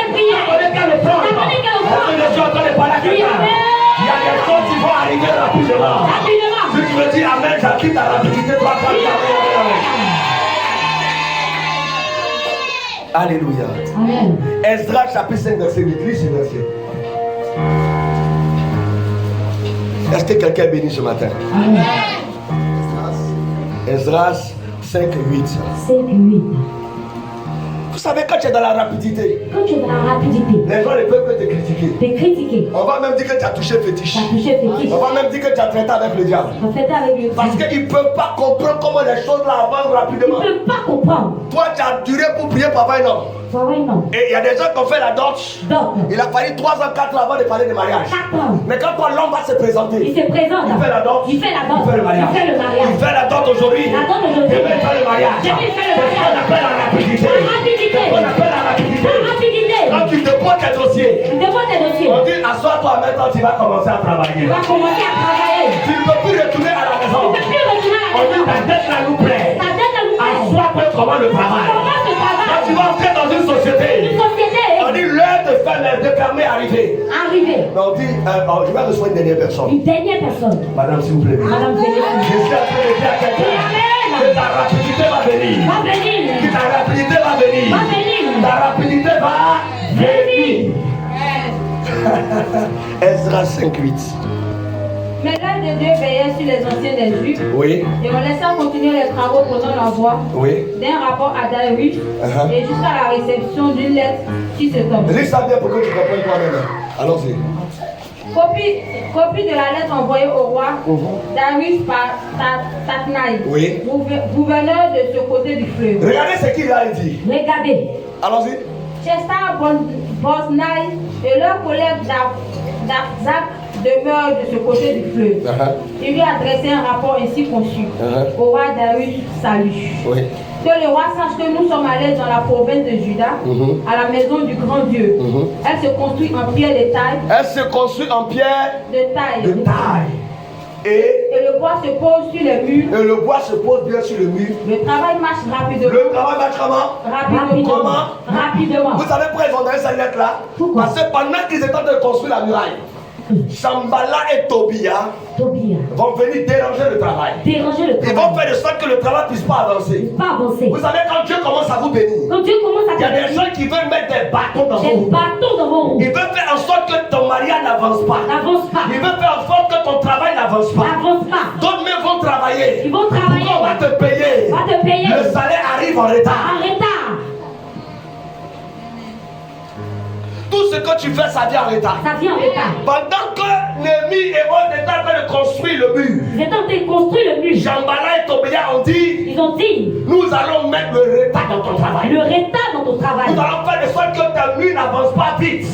quelle offrande. Je suis en train de parler à quelqu'un. Il y a des choses qui vont arriver rapidement. Si tu me dis amen, j'acquitte ta rapidité, toi, Alléluia. Amen. Esdras chapitre 5 verset 8. Lis ce verset. Est-ce que quelqu'un est béni ce matin? Amen. Esdras 5 8. Vous savez, quand tu es dans la rapidité, les gens ne peuvent que te critiquer. On va même dire que tu as touché fétiche. On va même dire que tu as traité avec le diable. Parce qu'ils ne peuvent pas comprendre comment les choses là avancent rapidement. Ils ne peuvent pas comprendre. Toi, tu as duré pour prier pour avoir un homme. Et il y a des gens qui ont fait la dot. Il a fallu 3 ans, 4 ans avant de parler de mariage. Mais quand toi, l'homme va se présenter, il fait la dot. Il fait le mariage. Il fait la dot aujourd'hui. Il fait le mariage. C'est ce qu'on appelle la rapidité. On appelle la rapidité. Quand tu déposes tes dossiers, on dit assois-toi maintenant, tu vas commencer à travailler. Tu ne peux plus retourner à la maison. On dit ta tête là nous plaît. Assois-toi comment le travail. Quand tu vas entrer dans une société, on dit l'heure de fermer arriver. Mais on dit je vais recevoir une dernière personne. Madame, s'il vous plaît. Je suis en train de dire à quelqu'un que ta rapidité va venir. Que ta rapidité va venir. Ta rapidité va venir. Esdras 5 8. Mais l'œil de Dieu veillait sur les anciens des Juifs. Oui. Et on laissa continuer les travaux prenant l'envoi d'un rapport à Darius et jusqu'à la réception d'une lettre qui se tombe. Lis ça bien pour que tu comprennes toi-même. Allons-y. Copie de la lettre envoyée au roi Darius par Tatnaï, gouverneur de ce côté du fleuve. Regardez ce qu'il a dit. Allons-y. Chester Bosnaï et leur collègue Dafzak demeurent de ce côté du fleuve. Il lui a adressé un rapport ainsi conçu. Au roi Darius, salut. Que le roi sache que nous sommes allés dans la province de Juda, à la maison du grand Dieu. Elle se construit en pierre de taille. Et le bois se pose sur les murs. Et le bois se pose bien sur le mur. Le travail marche rapidement. Le travail marche comment? Rapidement. Vous savez pourquoi ils ont donné cette lettre là? Parce que pendant qu'ils étaient en train de construire la muraille, Sambala et Tobia vont venir déranger le travail. Ils vont faire de sorte que le travail ne puisse pas avancer. Vous savez, quand Dieu commence à vous bénir, il y a des gens qui veulent mettre des bâtons dans vos roues. Ils veulent faire en sorte que ton mariage n'avance pas. Ils veulent faire en sorte que ton travail n'avance pas. D'autres même vont travailler. On va te payer. Le salaire arrive en retard. Tout ce que tu fais, ça vient en retard. Pendant que Néhémie et autres étaient en train de construire le mur, Jambala et Tobia ont dit, nous allons mettre le retard dans ton travail. Nous allons faire de sorte que ta mur qui n'avancent pas vite.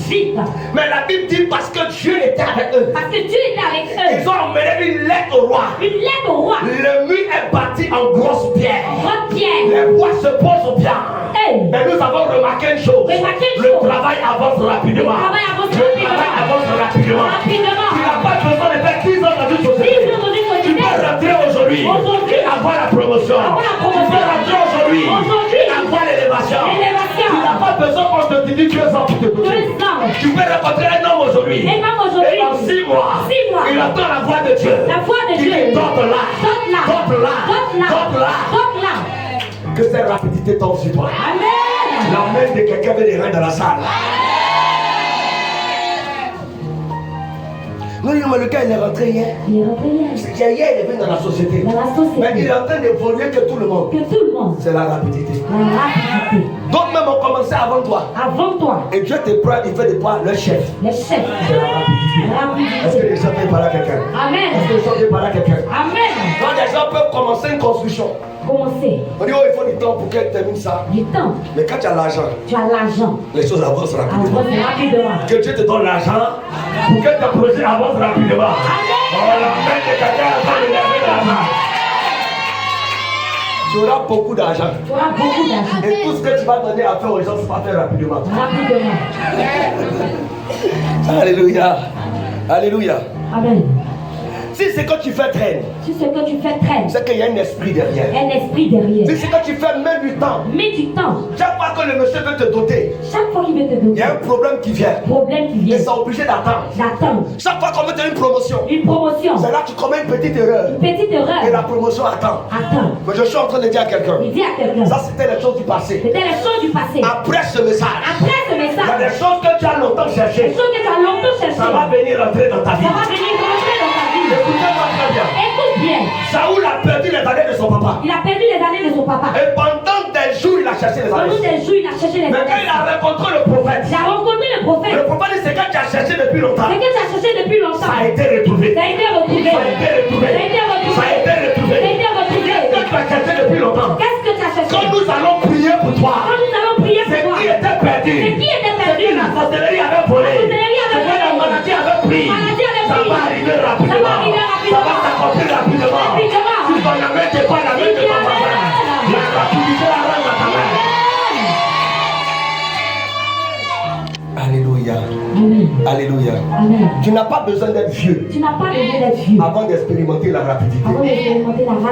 Mais la Bible dit parce que Dieu était avec eux. Parce que Dieu était avec eux. Ils ont emmené une lettre au roi. Une lettre au roi. Le mur est bâti en grosse pierre. Grosse pierre. Les bois se posent bien. Hey. Mais nous avons remarqué une chose. Le travail avance rapidement. Tu n'as pas besoin de faire 10 ans dans une société. Tu peux rentrer aujourd'hui et avoir la promotion. Tu peux rentrer aujourd'hui et avoir l'élévation. Tu n'as pas besoin qu'on te dise 2 ans pour te donner. Tu peux rencontrer un homme aujourd'hui. Et dans 6 mois, il entend la voix de Dieu. Qui dit d'autres là. Que cette rapidité tombe sur toi. Amen. La main de quelqu'un veut des reins dans la salle. Non, mais le gars il est rentré hier. Hier, il est venu dans la société. Mais il est en train d'évoluer que tout le monde. C'est la rapidité. D'autres même ont commencé avant toi. Et Dieu te prend, il fait de toi le chef. C'est la rapidité. Est-ce que les gens peuvent parler à quelqu'un? Amen. Est-ce que les gens peuvent parler à quelqu'un? Amen. Quand les gens peuvent commencer une construction. On dit, oh, il faut du temps pour qu'elle termine ça. Mais quand tu as l'argent, les choses avancent rapidement. Que Dieu te donne l'argent pour que ton projet avance rapidement. Oh, la main de quelqu'un avant de lever la main. Tu auras beaucoup d'argent. Et tout ce que tu vas donner à faire aux gens, c'est pas faire rapidement. Alléluia. Alléluia. Amen. Si c'est que tu fais traîne, c'est qu'il y a un esprit derrière. Si c'est que tu fais même du temps, chaque fois que le monsieur veut te doter, il y a un problème qui vient. Et c'est obligé d'attendre. Chaque fois qu'on veut te donner une promotion, c'est là que tu commets une petite erreur. Et la promotion attend. Mais je suis en train de dire à quelqu'un, ça c'était les choses du passé. Après ce message, il y a des choses que tu as longtemps cherchées. Ça va venir entrer dans ta vie. Écoutez-moi très bien. Écoute bien. Saoul a perdu les années de son papa. Et pendant des jours, il a cherché les années. Mais quand il a rencontré le prophète, le prophète dit, c'est que tu as cherché depuis longtemps. Ça a été retrouvé. Ça a été retrouvé. Qu'est-ce que tu as cherché depuis longtemps? Quand nous allons prier pour toi, c'est qui était perdu. C'est qui la sorcellerie avait volé. C'est que la maladie avait pris. Ça va arriver rapidement. Ça va s'accomplir rapidement. Si ton amène n'est pas la main de ton papa, la rapidité la rend dans ta main. Alléluia. Alléluia. Tu n'as pas besoin d'être vieux avant d'expérimenter la rapidité.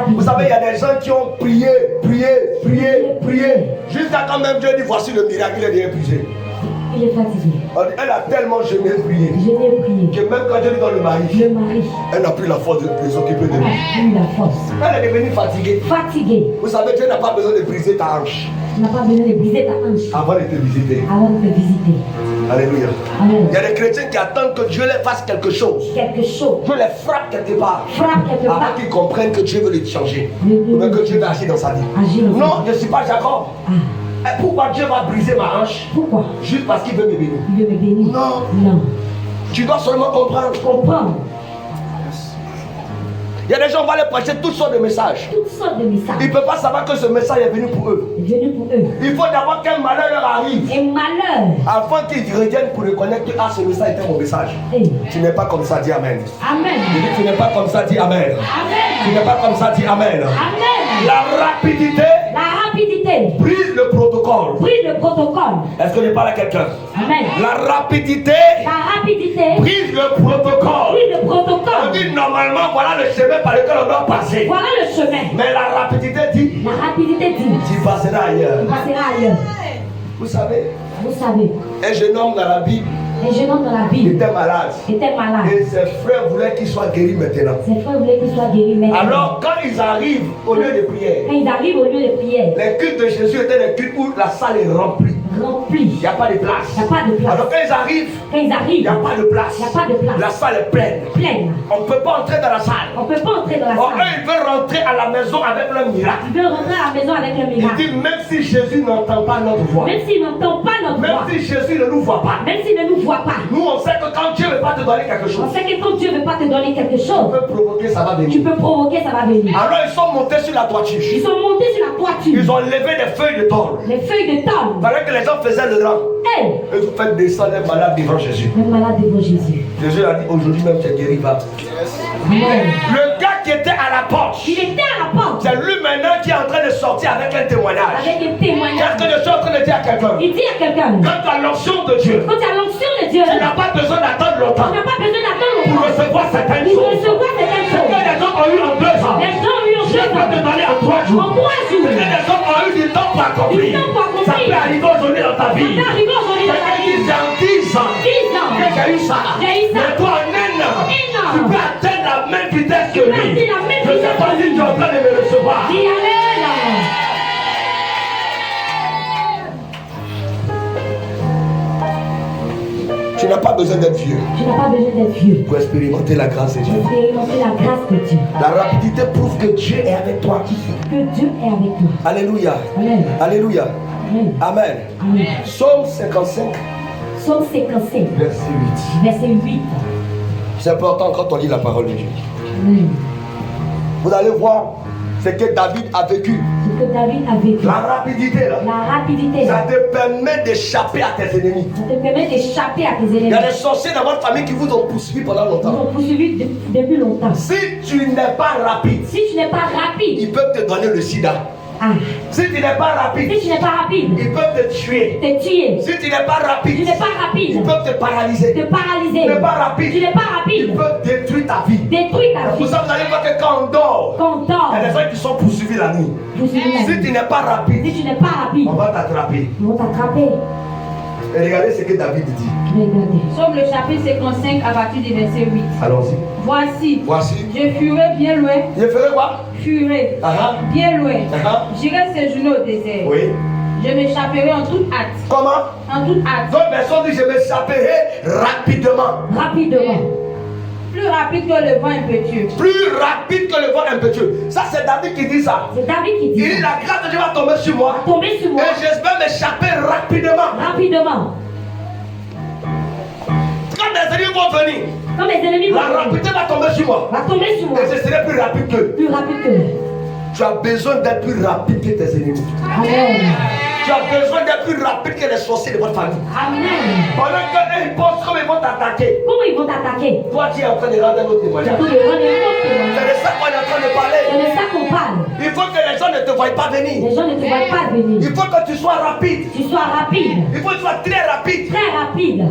Vous savez, il y a des gens qui ont prié, jusqu'à quand même Dieu dit voici le miracle, il est déjà épuisé. Il est fatigué. Elle a tellement jeûné prié que même quand Dieu lui donne le mari, elle n'a plus la force de s'occuper de lui. Elle est devenue fatiguée. Vous savez, Dieu n'a pas besoin de briser ta hanche. Avant de te visiter. Alléluia. Il y a des chrétiens qui attendent que Dieu leur fasse quelque chose. Dieu les frappe quelque part. Avant qu'ils comprennent que Dieu veut les changer. Ou que Dieu va agir dans sa vie. Non, je ne suis pas Jacob. Et pourquoi Dieu va briser ma hanche? Pourquoi? Juste parce qu'il veut me bénir. Non. Tu dois seulement comprendre. Il y a des gens qui vont aller prêcher toutes sortes de messages. Ils ne peuvent pas savoir que ce message est venu pour eux. Il faut d'abord qu'un malheur leur arrive. Afin qu'ils reviennent pour reconnaître que ce message était mon message. Tu n'es pas comme ça, dis Amen. Je dis, tu n'es pas comme ça, dis Amen. Tu n'es pas comme ça, dis Amen. La rapidité brise le protocole. Est-ce que je parle à quelqu'un? La rapidité brise le protocole. On dit normalement voilà le chemin par lequel on doit passer. Mais la rapidité dit tu passeras ailleurs. Vous savez, un jeune homme dans la Bible était malade. Et ses frères voulaient qu'il soit guéri maintenant. Alors quand ils arrivent au lieu de prière, les cultes de Jésus étaient des cultes où la salle est remplie. Il n'y a pas de place. Alors quand ils arrivent, il n'y a pas de place. La salle est pleine. On ne peut pas entrer dans la salle. Or eux, ils veulent rentrer à la maison avec leur miracle. Il dit même si Jésus n'entend pas notre voix, même si Jésus ne nous voit pas, nous on sait que quand Dieu ne veut pas te donner quelque chose, on peut provoquer, ça va venir. Alors ils sont montés sur la toiture. Ils ont levé des feuilles de tôle. Avec que les gens gens faisaient le rang. Hey. Et vous faites descendre les malades devant Jésus. Les malades devant Jésus. Jésus a dit aujourd'hui même tu es guéri, va. Le gars qui était à la porte. Il était à la porte. C'est lui maintenant qui est en train de sortir avec un témoignage. Avec un témoignage. Qu'est-ce que je suis en train de dire à quelqu'un? Il dit à quelqu'un. Quand tu as l'onction de Dieu. Quand tu as l'onction de Dieu. Tu n'as pas besoin d'attendre longtemps. Tu n'as pas besoin d'attendre longtemps. Pour recevoir certaines choses. Pour recevoir certaines choses. Que les gens ont eu en 2 ans. Les gens ont eu en 2 ans. Je peux te donner en 3 jours. En 3 jours. Que les gens ont eu du temps pour accomplir. Du temps pour accomplir. Ça peut arriver aujourd'hui dans ta vie. Ça peut arriver aujourd'hui dans ta vie. C'est en 10 ans. 10 ans. Que j'ai eu ça. J'ai eu ça. Mais toi en 1 an. Tu peux atteindre la même vitesse que lui. atteindre la même Je ne sais pas si tu es en train de me recevoir. Dis Amen. Tu n'as pas besoin d'être vieux. Tu n'as pas besoin d'être vieux. Pour expérimenter la grâce de Dieu. Pour expérimenter la grâce de Dieu. La rapidité prouve que Dieu est avec toi. Que Dieu est avec toi. Alléluia. Amen. Alléluia. Amen. Amen. Amen. Psaume 55. Psaume 55. Verset 8. Verset 8. C'est important quand on lit la parole de Dieu. Amen. Vous allez voir ce que David a vécu. Ce que David a vécu. La rapidité là. La rapidité. Ça te permet d'échapper à tes ennemis. Ça te permet d'échapper à tes Il y ennemis. a des sorciers dans votre famille qui vous ont poursuivi pendant Ils longtemps. ont poursuivi depuis longtemps. Si tu n'es pas rapide, Si tu n'es pas rapide, ils peuvent te donner le sida. ah. Si tu n'es pas rapide, Si tu n'es pas rapide, ils peuvent te tuer. te tuer. Si tu n'es pas Tu rapide, n'es pas rapide, ils peuvent te paralyser. te paralyser. Tu n'es pas rapide, Tu n'es pas ils rapide, peuvent détruire ta vie. détruire ta Pour vie. ça, vous allez voir que quand on dort, Quand on dort, il y a des gens qui sont poursuivis la nuit. Si tu n'es pas rapide, si tu n'es pas rapide, on va t'attraper. ils vont t'attraper. Et regardez ce que David dit. Regardez. Psaume le chapitre 55 à partir du verset 8. Allons-y. Voici, Voici. je fuirai bien loin, Je ferai quoi? fuirai bien loin. J'irai séjourner au désert. Oui. Je m'échapperai en toute hâte. Comment? En toute hâte. D'autres personnes disent je m'échapperai rapidement. Rapidement. Plus rapide que le vent impétueux. Plus rapide que le vent impétueux. Ça, c'est David qui dit ça. C'est David qui Il dit. dit la grâce de Dieu va tomber sur moi. Tomber sur moi. Et j'espère m'échapper rapidement. Rapidement. Quand mes ennemis vont venir, Quand mes ennemis la vont rapidité va tomber sur moi. va tomber sur moi. Et je serai plus rapide qu'eux. Plus rapide que. Tu as besoin d'être plus rapide que tes ennemis. Amen. Tu as besoin d'être plus rapide que les sorciers de votre famille. Amen. Pendant qu'eux ils pensent comment ils vont t'attaquer. Comment ils vont t'attaquer? Toi, tu es en train de rendre un autre Tu témoignage. peux le rendre un autre témoignage. C'est de ça qu'on est en train de parler. C'est de ça qu'on parle. Il faut que les gens ne te voient pas venir. Les gens ne te voient pas venir. Il faut que tu sois rapide. Tu sois rapide. Il faut que tu sois très rapide. Très rapide.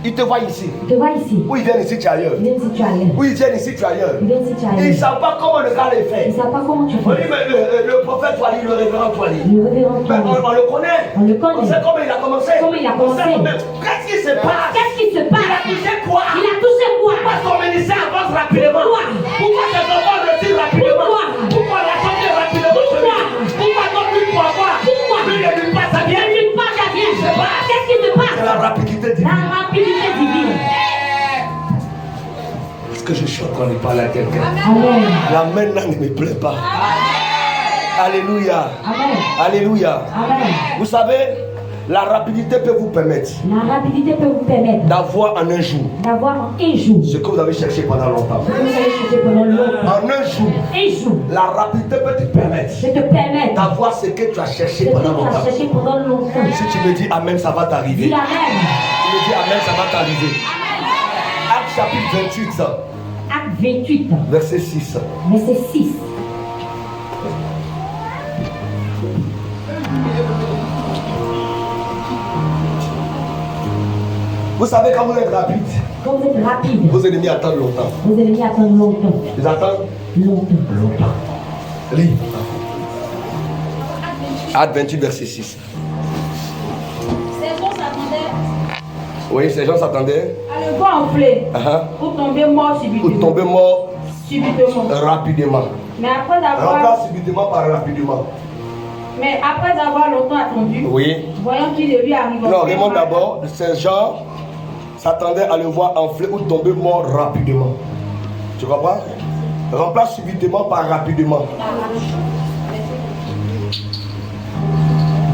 Ils te voient ici. Tu te vois ici. Ou ils viennent ici, tu es ailleurs. Viens si tu es ailleurs. Ou ils viennent ici, tu es ailleurs. Viens si tu es Et ils ne ailleurs. savent pas comment le gars les Ils fait. ne savent pas comment tu On dit, fais. mais le prophète Toili, le révérend Toili. Le révérend Mais Toili. on le connaît. On le connaît. On sait comment il a commencé. Comment il a On commencé. sait comment- Qu'est-ce qui se passe? Qu'est-ce qui se Il a passe? touché quoi? Il a touché quoi? Pourquoi son ministère avance rapidement? Pourquoi? Pourquoi ses enfants retirent rapidement? Pourquoi? Pourquoi la santé rapidement? Pourquoi? Pourquoi toi plus pour avoir? Pourquoi? Plus il ne passe à bien. Il ne passe à bien. Qu'est-ce qui se passe? C'est la rapidité divine. La rapidité divine. Est-ce que je suis en train de parler à quelqu'un? Amen. La main là ne me plaît pas. Alléluia. Amen. Alléluia. Amen. Vous savez, la rapidité peut vous permettre La rapidité peut vous permettre d'avoir en un jour d'avoir en un jour ce que vous avez cherché pendant longtemps. ce que vous avez cherché pendant longtemps. En un jour, Un jour, la rapidité peut te permettre je te permets d'avoir ce que tu as cherché ce que pendant tu as longtemps. cherché pendant longtemps. Si tu me dis Amen, ça va t'arriver. Dis Amen. Tu me dis Amen, ça va t'arriver. Acte chapitre 28, Acte 28, verset 6. verset 6. Vous savez, quand vous êtes rapide, Quand vous êtes rapide, vos ennemis attendent longtemps. vos ennemis attendent longtemps. Ils attendent Longtemps. longtemps. Lis. Acte 28, verset 6. Ces gens s'attendaient Oui, ces gens s'attendaient à le voir enfler ou tomber mort pour subitement. tomber mort Subitement. rapidement. Mais après Remplace avoir, subitement par rapidement. longtemps attendu, Oui. voyant qu'il ne lui arrive Non, remonte d'abord. Ces gens s'attendaient à le voir enfler ou tomber mort rapidement. Tu comprends? Remplace subitement par rapidement.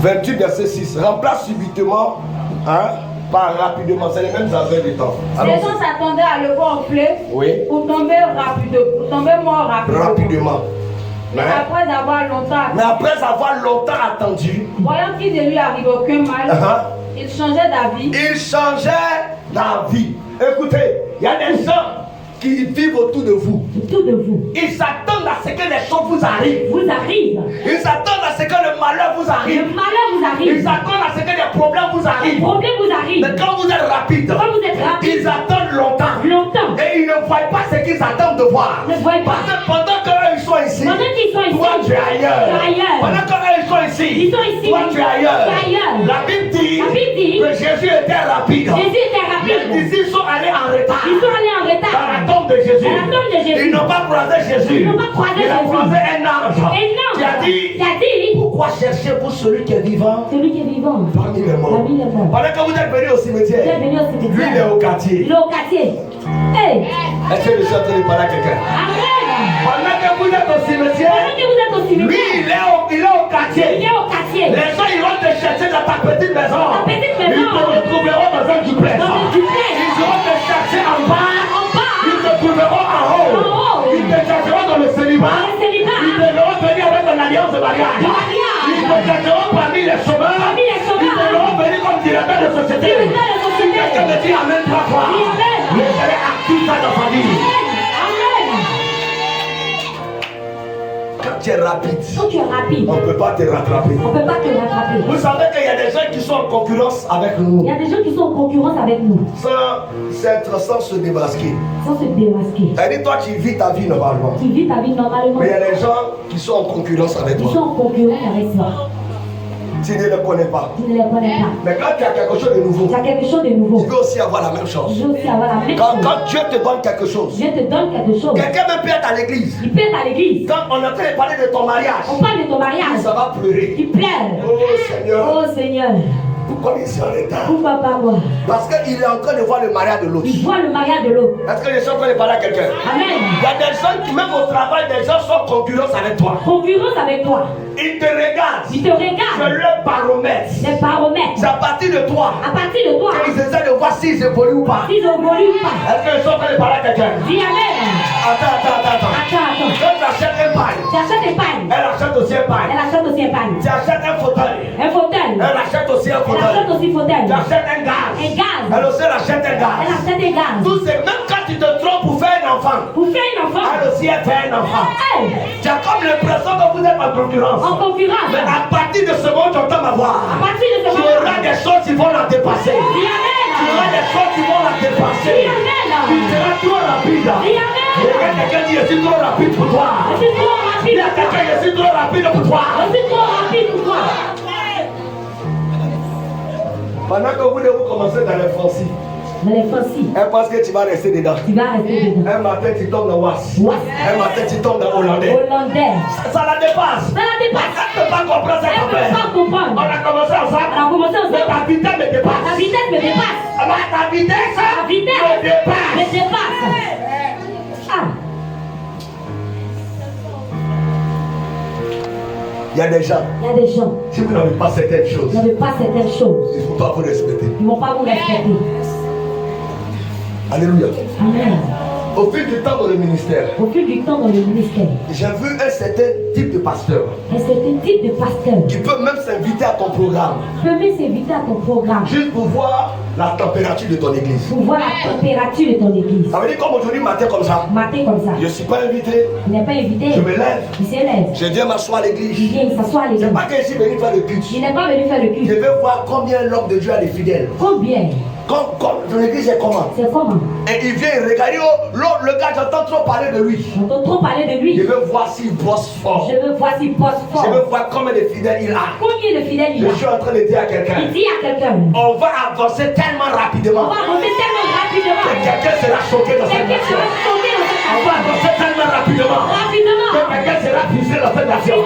28 verset 6. Remplace subitement par rapidement. C'est les mêmes affaires du temps. Les gens s'attendaient à le voir enfler Oui. ou tomber mort rapidement. Rapidement. Mais après avoir longtemps attendu, voyant qu'il ne lui arrive aucun mal, il changeait d'avis. Il changeait d'avis. Écoutez, il y a des gens qui vivent autour de vous. Ils s'attendent à ce que les choses vous arrivent. Ils s'attendent à ce que le malheur vous arrive. Ils s'attendent à ce que les problèmes vous arrivent. Mais quand vous êtes rapide, ils attendent longtemps. Et ils ne voient pas ce qu'ils attendent de voir. Parce que pendant qu'eux ils sont ici, toi tu es ailleurs. Pendant qu'eux ils sont ici, toi tu es ailleurs. La Bible dit que Jésus était rapide. Les disciples sont allés en retard. Dans la tombe de Jésus. Ils n'ont pas croisé Jésus. Il a croisé un ange qui a dit, pourquoi cherchez-vous celui qui est vivant parmi les morts? Pendant que vous êtes venus au cimetière, lui il est au quartier. Est-ce que je suis en train de parler à quelqu'un? Pendant que vous êtes au cimetière, lui il est au quartier. Les gens ils vont te chercher dans ta petite maison. Ils te retrouveront dans un duplex. Ils vont te chercher en bas. Ils te trouveront en haut. Ils te chercheront dans le célibat. Ils devront venir avec une alliance de mariage. Ils te chercheront parmi les chômeurs. Ils devront venir comme directeur de société. Si quelqu'un me dit amen 3 fois, je serai actif dans ta famille. Quand tu es rapide, on ne peut pas te rattraper. Vous savez qu'il y a des gens qui sont en concurrence avec nous. Sans se démasquer. C'est-à-dire, toi, tu vis ta vie normalement. Mais il y a des gens qui sont en concurrence avec toi. Tu ne les connais pas. Mais quand tu as quelque chose de nouveau, tu veux aussi avoir la même chose. Quand Dieu te donne quelque chose, quelqu'un même peut être à l'église. Quand on est en train de parler de ton mariage, ça va pleurer. Oh Seigneur. Pourquoi il est en retard? Parce qu'il est en train de voir le mariage de l'autre. Est-ce que je suis en train de parler à quelqu'un? Il y a des gens qui, même au travail, des gens sont en concurrence avec toi. Ils te regardent. C'est leur baromètre. C'est à partir de toi. Qu'ils essaient de voir s'ils évoluent ou pas. Est-ce que je suis en train de parler à quelqu'un? Attends. Quand tu achètes un pain, elle achète aussi un pain. Tu achètes un fauteuil. Elle achète aussi un fauteuil. Tu achètes un gaz. Elle aussi achète un gaz. Tout c'est même quand tu te trompes pour faire un enfant. Elle aussi elle fait un enfant. Tu as comme l'impression que vous êtes en concurrence. Mais à partir de ce moment, tu entends ma voix. Tu auras des choses qui vont la dépasser. Tu auras des choses qui vont la dépasser. Tu seras trop rapide. Il y a quelqu'un qui dit, je suis trop rapide pour toi. Il y a quelqu'un qui dit, je suis trop rapide pour toi. Pendant que vous commencez dans les fancy, elle pense que tu vas rester dedans. Un matin tu tombes dans Was. Un matin tu tombes dans Hollandais. Ça la dépasse. Elle ne peut pas comprendre cette affaire. On a commencé ensemble. Mais ta vitesse me dépasse. Ta vitesse me dépasse. Il y a des gens. Si vous n'avez pas certaines choses, ils ne vont pas vous respecter. Alléluia. Amen. Au fil du temps dans le ministère, j'ai vu un certain type de pasteur qui peut même s'inviter à ton programme. Juste pour voir la température de ton église. Ça veut dire comme aujourd'hui matin comme ça. Je ne suis pas invité. Je me lève. Je viens m'asseoir à l'église. Je n'ai pas que je suis venu faire le culte. Je veux voir combien l'homme de Dieu a des fidèles. Comme ton église est comment? Et il vient regarder, le gars, j'entends trop parler de lui. Je veux voir s'il bosse fort. Je veux voir combien de fidèles il a. Je suis en train de dire à quelqu'un. On va avancer tellement rapidement. Que quelqu'un sera choqué dans cette nation. On va avancer tellement rapidement. Que quelqu'un sera fusé dans cette nation.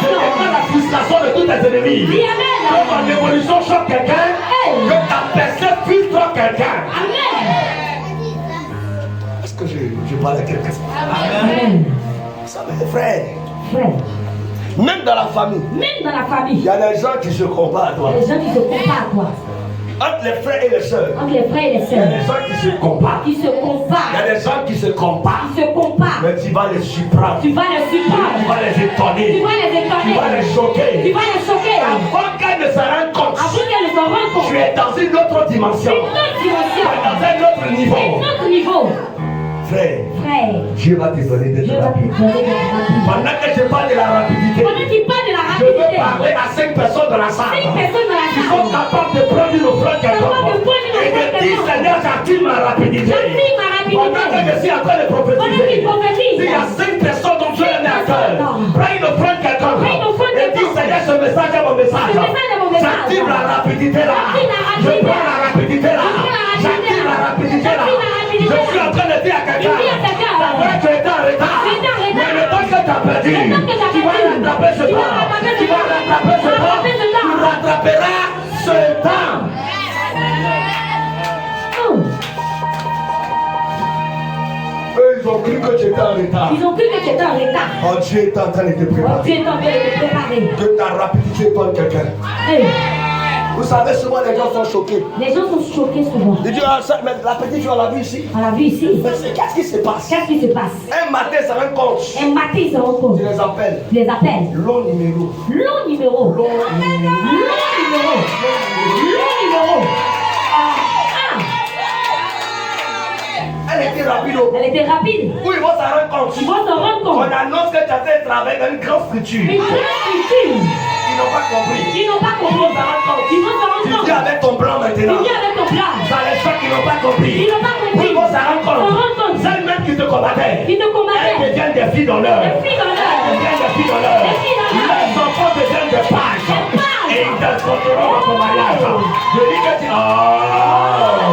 Je demande la frustration de tous tes ennemis. Que mon évolution choque quelqu'un. Que ta personne frustre quelqu'un. Est-ce que je parle à quelqu'un? Amen. Vous savez, frère. Même dans la famille. Il y a des gens qui se comparent à toi. Entre les frères et les sœurs. Entre les frères et les Il y a sœurs. des gens qui se comparent. Qui se comparent. Il y a des gens qui se comparent. Qui se comparent. Mais tu vas les surprendre. Tu vas les surprendre. Tu vas les étonner. Tu vas les étonner. Tu vas les choquer. Tu vas les choquer. Avant qu'elles ne se rendent compte. Avant qu'elles ne se rendent compte. Tu es dans une autre dimension. Une autre dimension. Tu es dans un autre niveau. Un autre niveau. Frère, Dieu va te donner Dieu d'être va te rapide. donner d'être rapide. Pendant que je parle de la rapidité, Pendant qu'il parle de la je veux rapidité, parler à 5 personnes dans la salle. 5 personnes dans la Qui sont salle. capables de prendre une offrande quelconque. Capables de prendre une Et de offrande dire, quelconque. Seigneur, j'active ma rapidité. J'active ma rapidité. Pendant que je suis en train de Pendant qu'il prophétiser. prophétise. S'il y a 5 personnes dont Dieu est à cœur, prends une offrande quelconque. Prends une offrande Et dis, quelconque. Seigneur, ce message est mon message. Ce message est mon message. J'active la rapidité là. J'active la Je rapidité. prends la rapidité là. J'active la rapidité. J'active la rapidité là. J'active la rapidité. Je suis en train de dire à quelqu'un. Je dis à quelqu'un. C'est vrai que tu es en retard. Tu es en retard. Mais le temps que tu as perdu, Le temps que tu as tu vas perdu. rattraper ce Tu vas temps. rattraper ce Tu vas temps. rattraper ce Tu vas temps. rattraper ce temps. Tu rattraperas ce temps. Oh. Eux, ils ont cru que tu étais en retard. Ils ont cru que tu étais en retard. Oh, Dieu est en train de te Oh, préparer. Dieu est en train de te préparer. Que ta rapidité prenne quelqu'un. Hey. Vous savez, souvent les gens sont choqués. Les gens sont choqués souvent. Ils disent, ah, ça, mais la petite, tu l'a vu ici. On l'a vu ici. Mais qu'est-ce qui se passe? Qu'est-ce qui se passe? Un matin, ça rend compte. Un matin, ils se rendent compte. Tu les appelles. Tu les appelles. Long numéro. Long numéro. Long numéro. Long numéro. Long numéro. Elle était rapide. Oh. Elle était rapide. Où ils vont s'en rendre compte? Ils vont se rendre On compte. annonce que tu as fait un travail dans une grande structure. Une grande structure. Ils n'ont pas compris. Ils n'ont pas Ils vont compris. s'en rendre compte. Ils vont se rendre Tu compte. viens avec ton plan maintenant. Tu viens avec ton plan. Ça les choque qu'ils n'ont pas compris. Ils n'ont pas compris. Ils vont s'en rendre Se rendre compte. compte. Celles même qui te combattaient. Ils te Elles combattaient. deviennent des filles d'honneur. Des filles d'honneur. Elles deviennent des filles d'honneur. Des filles d'honneur. Les enfants deviennent des pages. pages. Et ils t'escorteront dans ton mariage. Je dis que tu... Oh.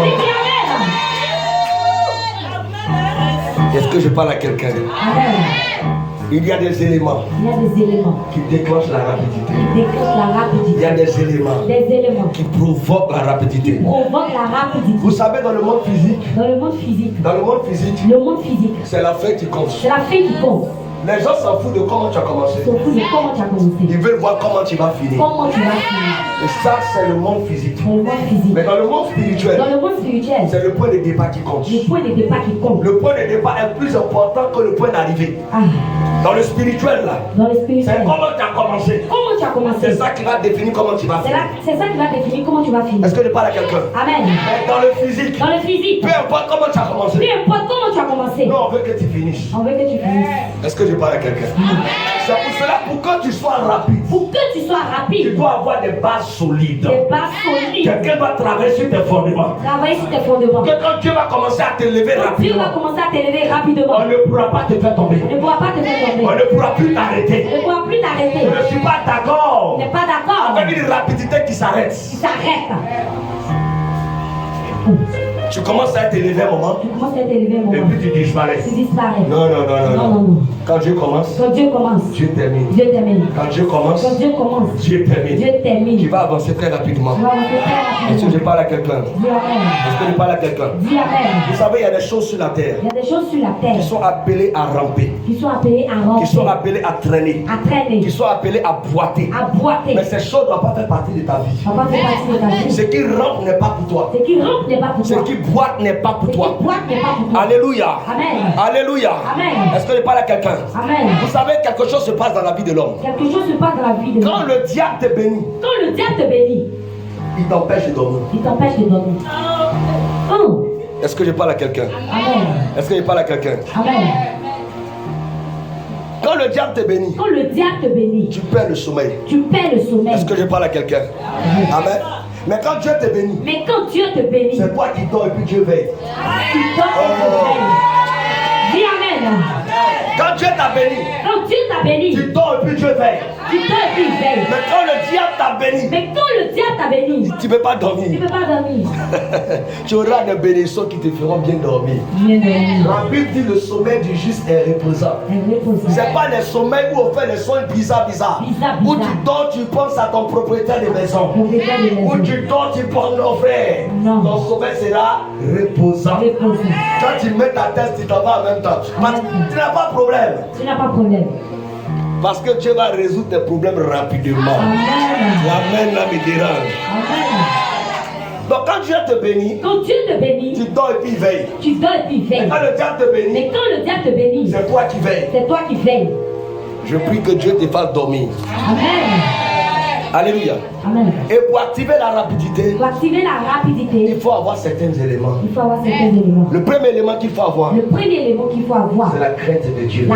C'est qui amène. Est-ce que je parle à quelqu'un? Amen. Il y a des éléments Il y a des éléments qui déclenchent la rapidité. qui déclenchent la Il rapidité. y a des éléments Des éléments qui provoquent la rapidité. provoquent la rapidité. Vous savez, dans le monde physique, Dans le monde physique, le monde physique, c'est c'est la fin qui compte. la fin qui compte. Les gens s'en foutent de comment tu as commencé. Ils s'en foutent de comment tu as commencé. Ils veulent voir comment tu vas finir. Comment tu vas finir. Et ça, c'est le monde physique. Dans le monde physique. Mais dans le monde spirituel, Dans le monde spirituel, c'est le point de départ qui compte. le point de départ qui compte. Le point de départ est plus important que le point d'arrivée. Ah, Dans le spirituel, là, dans le c'est spirituel, comment tu as commencé. comment tu as C'est commencé. ça qui va définir comment tu vas finir. C'est ça qui va définir comment tu vas finir. Est-ce que je parle à quelqu'un? Amen. Mais dans le physique, Dans le physique, peu importe comment tu as commencé, peu importe comment tu as commencé, nous on veut que tu finisses. on veut que tu finisses. Est-ce que je parle à quelqu'un? C'est pour cela, pour que tu sois rapide, Pour que tu sois tu rapide, dois avoir des bases solides. des bases solides, Quelqu'un doit travailler sur tes fondements. travailler sur tes fondements. Que quand Dieu va commencer à te lever Dieu va rapidement, commencer à t'élever rapidement. on ne pourra pas te faire tomber. On ne pourra pas te faire On tomber. ne pourra plus t'arrêter. On ne pourra plus t'arrêter. Je ne suis pas On d'accord n'est pas d'accord. avec une rapidité qui s'arrête. Tu t'arrêtes. Tu commences à t'élever un moment Tu commences à t'élever, mon et moment. puis tu disparais. Tu disparais. Non, non, non, non, Non, non, non. non. Quand Dieu commence, Quand Dieu commence, Dieu termine. Dieu termine. Quand Dieu commence, Quand Dieu commence, Dieu termine. Dieu termine. Tu vas avancer très rapidement. Tu vas avancer très Est-ce que rapidement. je parle à quelqu'un? Dis Amen. Est-ce que je parle à quelqu'un? Dis Amen. Vous savez, il y a des choses sur la terre Il y a des choses sur la terre qui sont appelées à ramper, qui sont appelées à qui sont rentrer, appelées à traîner, à traîner, qui sont appelées à boiter. à boiter. Mais ces choses ne doivent pas faire partie de ta vie. Ça va faire partie de ta vie. Ce qui rampe n'est pas pour toi. Ce qui rentre n'est pas pour Ce toi. qui boite n'est pas pour Ce qui toi. boite n'est pas pour toi. Alléluia. Amen. Alléluia. Amen. Est-ce que je parle à quelqu'un? Amen. Vous savez, quelque chose se passe dans la vie de l'homme. Quelque chose se passe dans la vie de Quand l'homme. le diable te bénit, Quand le diable te bénit, il t'empêche de dormir. il t'empêche de dormir. Oh. Est-ce que je parle à quelqu'un? Amen. Est-ce que je parle à quelqu'un? Amen. Quand le diable te bénit, Quand le diable te bénit, tu perds le sommeil. tu perds le sommeil. Est-ce que je parle à quelqu'un? Amen. Mais quand Dieu te bénit, Mais quand Dieu te bénit, c'est toi qui dors et puis Dieu veille. tu dors et tu veilles. Dis Amen. Quand Dieu t'a béni, Quand Dieu t'a béni, tu dors et puis Dieu veille. tu dors et puis il veille. Mais quand le diable t'a béni, Mais quand le diable t'a béni, tu ne peux pas tu dormir. ne peux pas dormir. Tu auras des bénédictions qui te feront bien dormir. Viens dormir. La Bible dit le sommeil du juste est reposant. Elle repose. C'est pas les sommeils où on fait les soins bizarres. Bizarre. Où tu dors, tu penses à ton propriétaire de maison. Propriétaire de Où maison. tu dors, tu penses nos frères. Non. Ton sommeil sera reposant. Repose. Quand tu mets ta tête, tu t'en vas en même temps. Parce que tu n'as pas de problème. Tu n'as pas de problème. Parce que Dieu va résoudre tes problèmes rapidement. Amen. L'amen là me dérange. Amen. Donc quand Dieu te bénit, tu dors et puis il veille. Mais quand le diable te bénit, c'est toi qui veilles. Je prie que Dieu te fasse dormir. Amen. Alléluia. Amen. Et pour activer la rapidité, il faut avoir certains éléments. Le premier élément qu'il faut avoir, c'est la crainte de Dieu.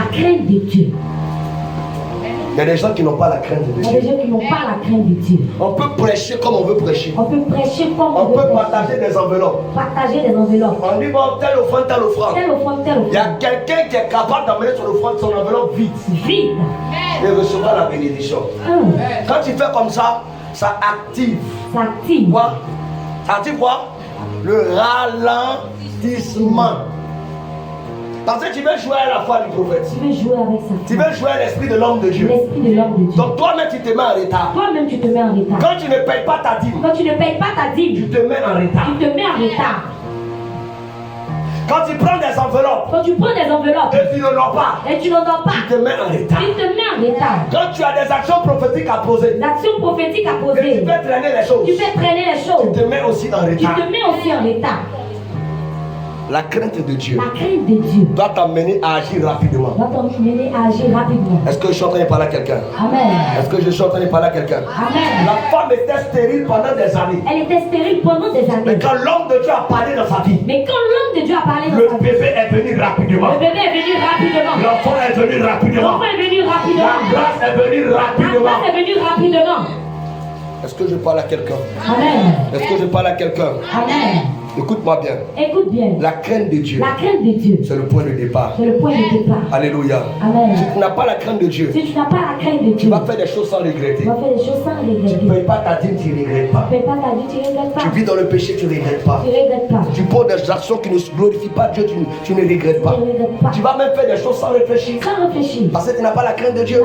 Il y a des gens qui n'ont pas la crainte de Dieu. On peut prêcher comme on veut prêcher. On peut partager des enveloppes. On dit bon, telle offrande. Il y a quelqu'un qui est capable d'amener son enveloppe vide. Et recevoir la bénédiction. Quand tu fais comme ça, ça active. Quoi? Ça active quoi? Le ralentissement. Parce que tu veux jouer à la foi du prophète. Tu veux jouer à l'esprit de l'homme de Dieu. Donc toi-même tu te mets en retard. Quand tu ne payes pas ta dîme, tu te mets en retard. Quand tu prends des enveloppes, et tu n'en as pas, tu te mets en retard. Quand tu as des actions prophétiques à poser, et tu fais traîner les choses, tu te mets aussi en retard. La crainte de Dieu doit t'amener à agir rapidement. Est-ce que je suis en train de parler à quelqu'un? Amen. Est-ce que je suis en train de parler à quelqu'un? Amen. La femme était stérile pendant des années. Mais quand l'homme de Dieu a parlé dans sa vie, le bébé est venu rapidement. L'enfant est venu rapidement. La grâce est venue rapidement. Est-ce que je parle à quelqu'un? Amen. Est-ce que je parle à quelqu'un? Amen. Écoute-moi bien. La crainte de Dieu, c'est le point de départ. Alléluia. Amen. Si tu n'as pas la crainte de Dieu, tu vas faire des choses sans regretter. Tu ne payes pas ta dîme, tu ne regrettes pas. Tu vis dans le péché, tu ne regrettes pas. Tu poses des actions qui ne glorifient pas Dieu, tu ne regrettes pas. Tu vas même faire des choses sans réfléchir. Parce que tu n'as pas la crainte de Dieu.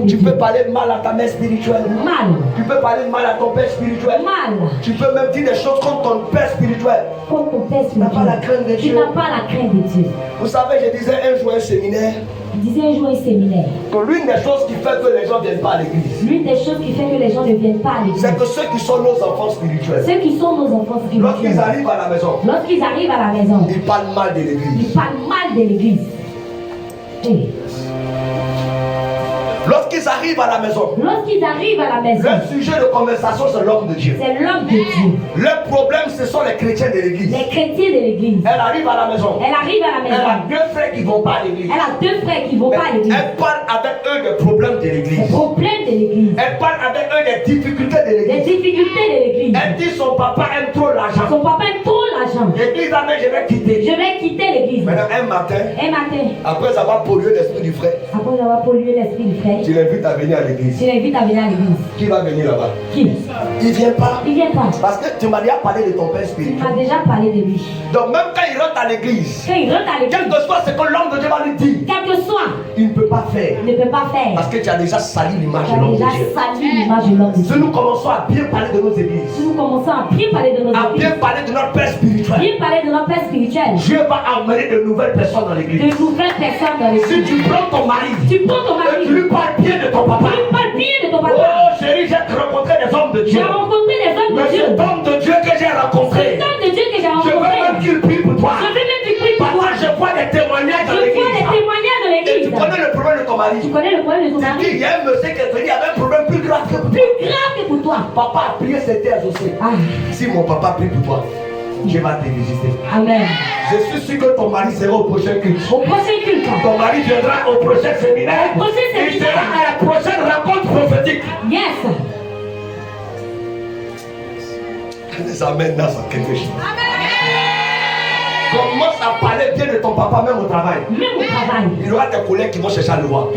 Tu peux parler mal à ta mère spirituelle. Tu peux parler mal à ton père spirituel. Tu peux même dire des choses contre ton père spirituel. Tu n'as pas la crainte de Dieu. Vous savez, je disais un jour un séminaire. Que l'une des choses qui fait que les gens ne viennent pas à l'église, c'est que ceux qui sont nos enfants spirituels, lorsqu'ils arrivent à la maison, ils parlent mal de l'église. Lorsqu'ils arrivent à la maison, leur sujet de conversation, c'est l'homme de Dieu. Le problème, ce sont les chrétiens de l'église. Elle arrive à la maison. Elle a deux frères qui ne vont pas à l'église. Elle parle avec eux des problèmes de l'église. Elle parle avec eux des difficultés de l'église. Elle dit son papa aime trop l'argent. L'église, amen, je vais quitter l'église. Maintenant, un matin, après avoir pollué l'esprit du frère, tu l'invites à venir à l'église. Qui va venir là-bas? Il ne vient pas. Parce que tu m'as déjà parlé de ton père spirituel. Donc même quand il rentre à l'église, quel que soit ce que l'homme de Dieu va lui dire, il ne peut pas faire. Parce que tu as déjà sali l'image de l'homme de Dieu. Si nous commençons à bien parler de nos églises, à bien parler de notre père spirituel, Dieu va amener de nouvelles personnes dans l'église. Si tu prends ton mari, et tu lui parles bien de ton papa. Oh chérie, j'ai rencontré des hommes de Dieu. Mais cet homme de Dieu que j'ai rencontré, je veux même qu'il prie pour toi. Parce que je vois des témoignages dans l'église. Et tu connais le problème de ton mari. Tu dis, il y a un monsieur qui est venu avec un problème plus grave que pour toi. Papa a prié, c'était associé. Si mon papa prie pour toi, Dieu va te visiter. Amen. Je suis sûr que ton mari sera au prochain culte. Ton mari viendra au prochain séminaire. Il sera à la prochaine rencontre prophétique. Yes. Les amène dans quelque chose. Commence à parler bien de ton papa même au travail. Il y aura des collègues qui vont chercher à le voir.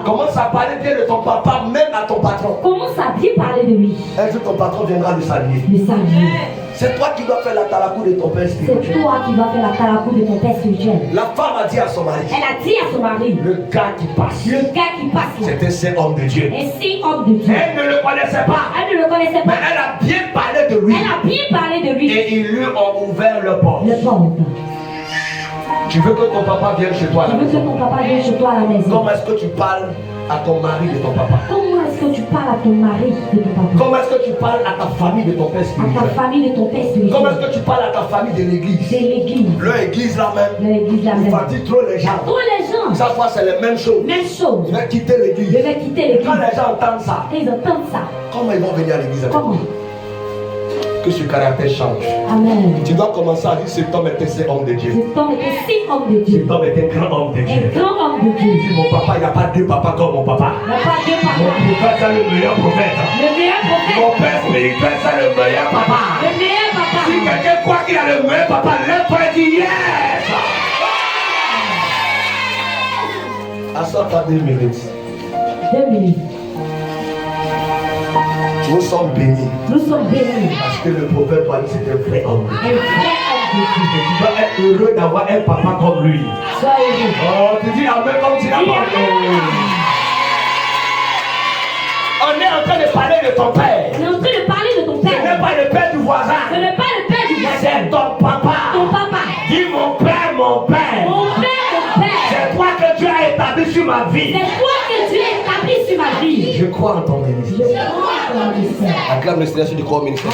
Commence à parler bien de ton papa même à ton patron. Un jour ton patron viendra le saluer. C'est toi qui dois faire la talakou de ton père spirituel. La femme a dit à son mari. Le gars qui passe. C'est un saint homme de Dieu. Elle ne le connaissait pas. Mais elle a bien parlé de lui. Et ils lui ont ouvert le porte. Tu veux que ton papa vienne chez toi à la maison. Comment est-ce que tu parles à ton mari de ton papa? Comment est-ce que tu parles à ton mari de ton papa? Comment est-ce que tu parles à ta famille de ton père spirituel? À ta famille de ton père spirituel. Comment est-ce que tu parles à ta famille de l'église? De l'église. Leur église là même. Leur église là même. Il fatigue trop les gens. Trop les gens. Chaque fois c'est les mêmes choses. Même chose. Je vais quitter l'église. Je vais quitter l'église. Quand les gens entendent ça, et ils entendent ça. Comment ils vont venir à l'église avec Comment? Que ce caractère change. Amen. Tu dois commencer à dire cet homme était cet homme de Dieu. Cet homme était si homme de Dieu. Cet homme était un grand homme de Dieu. Un grand homme de Dieu. Dis mon papa, il n'y a pas deux papas comme mon papa. Il n'y a pas deux papas. Mon papa, c'est le meilleur prophète. Le meilleur prophète. Mon père spirituel, c'est le meilleur papa. Le meilleur papa. Si quelqu'un croit qu'il a le meilleur papa, lève-toi et dis yes. Assois-toi 2 minutes. 2 minutes. Nous sommes bénis. Nous sommes bénis. Parce que le prophète doit dire c'est un vrai homme. Un vrai homme de Dieu. Et tu dois être heureux d'avoir un papa comme lui. Sois heureux. Oh, tu dis amen comme tu l'as parlé. On est en train de parler de ton père. On est en train de parler de ton Ce père. n'est pas le père du voisin. Ce n'est pas le père du voisin. C'est ton papa. Ton papa. Dis mon père, mon père. Mon père, mon père. C'est toi que tu as établi sur ma vie. C'est toi que tu as établi sur ma vie. Je crois en ton ministère. Je crois en ton ministère. Acclame le Seigneur sur du corps ministère.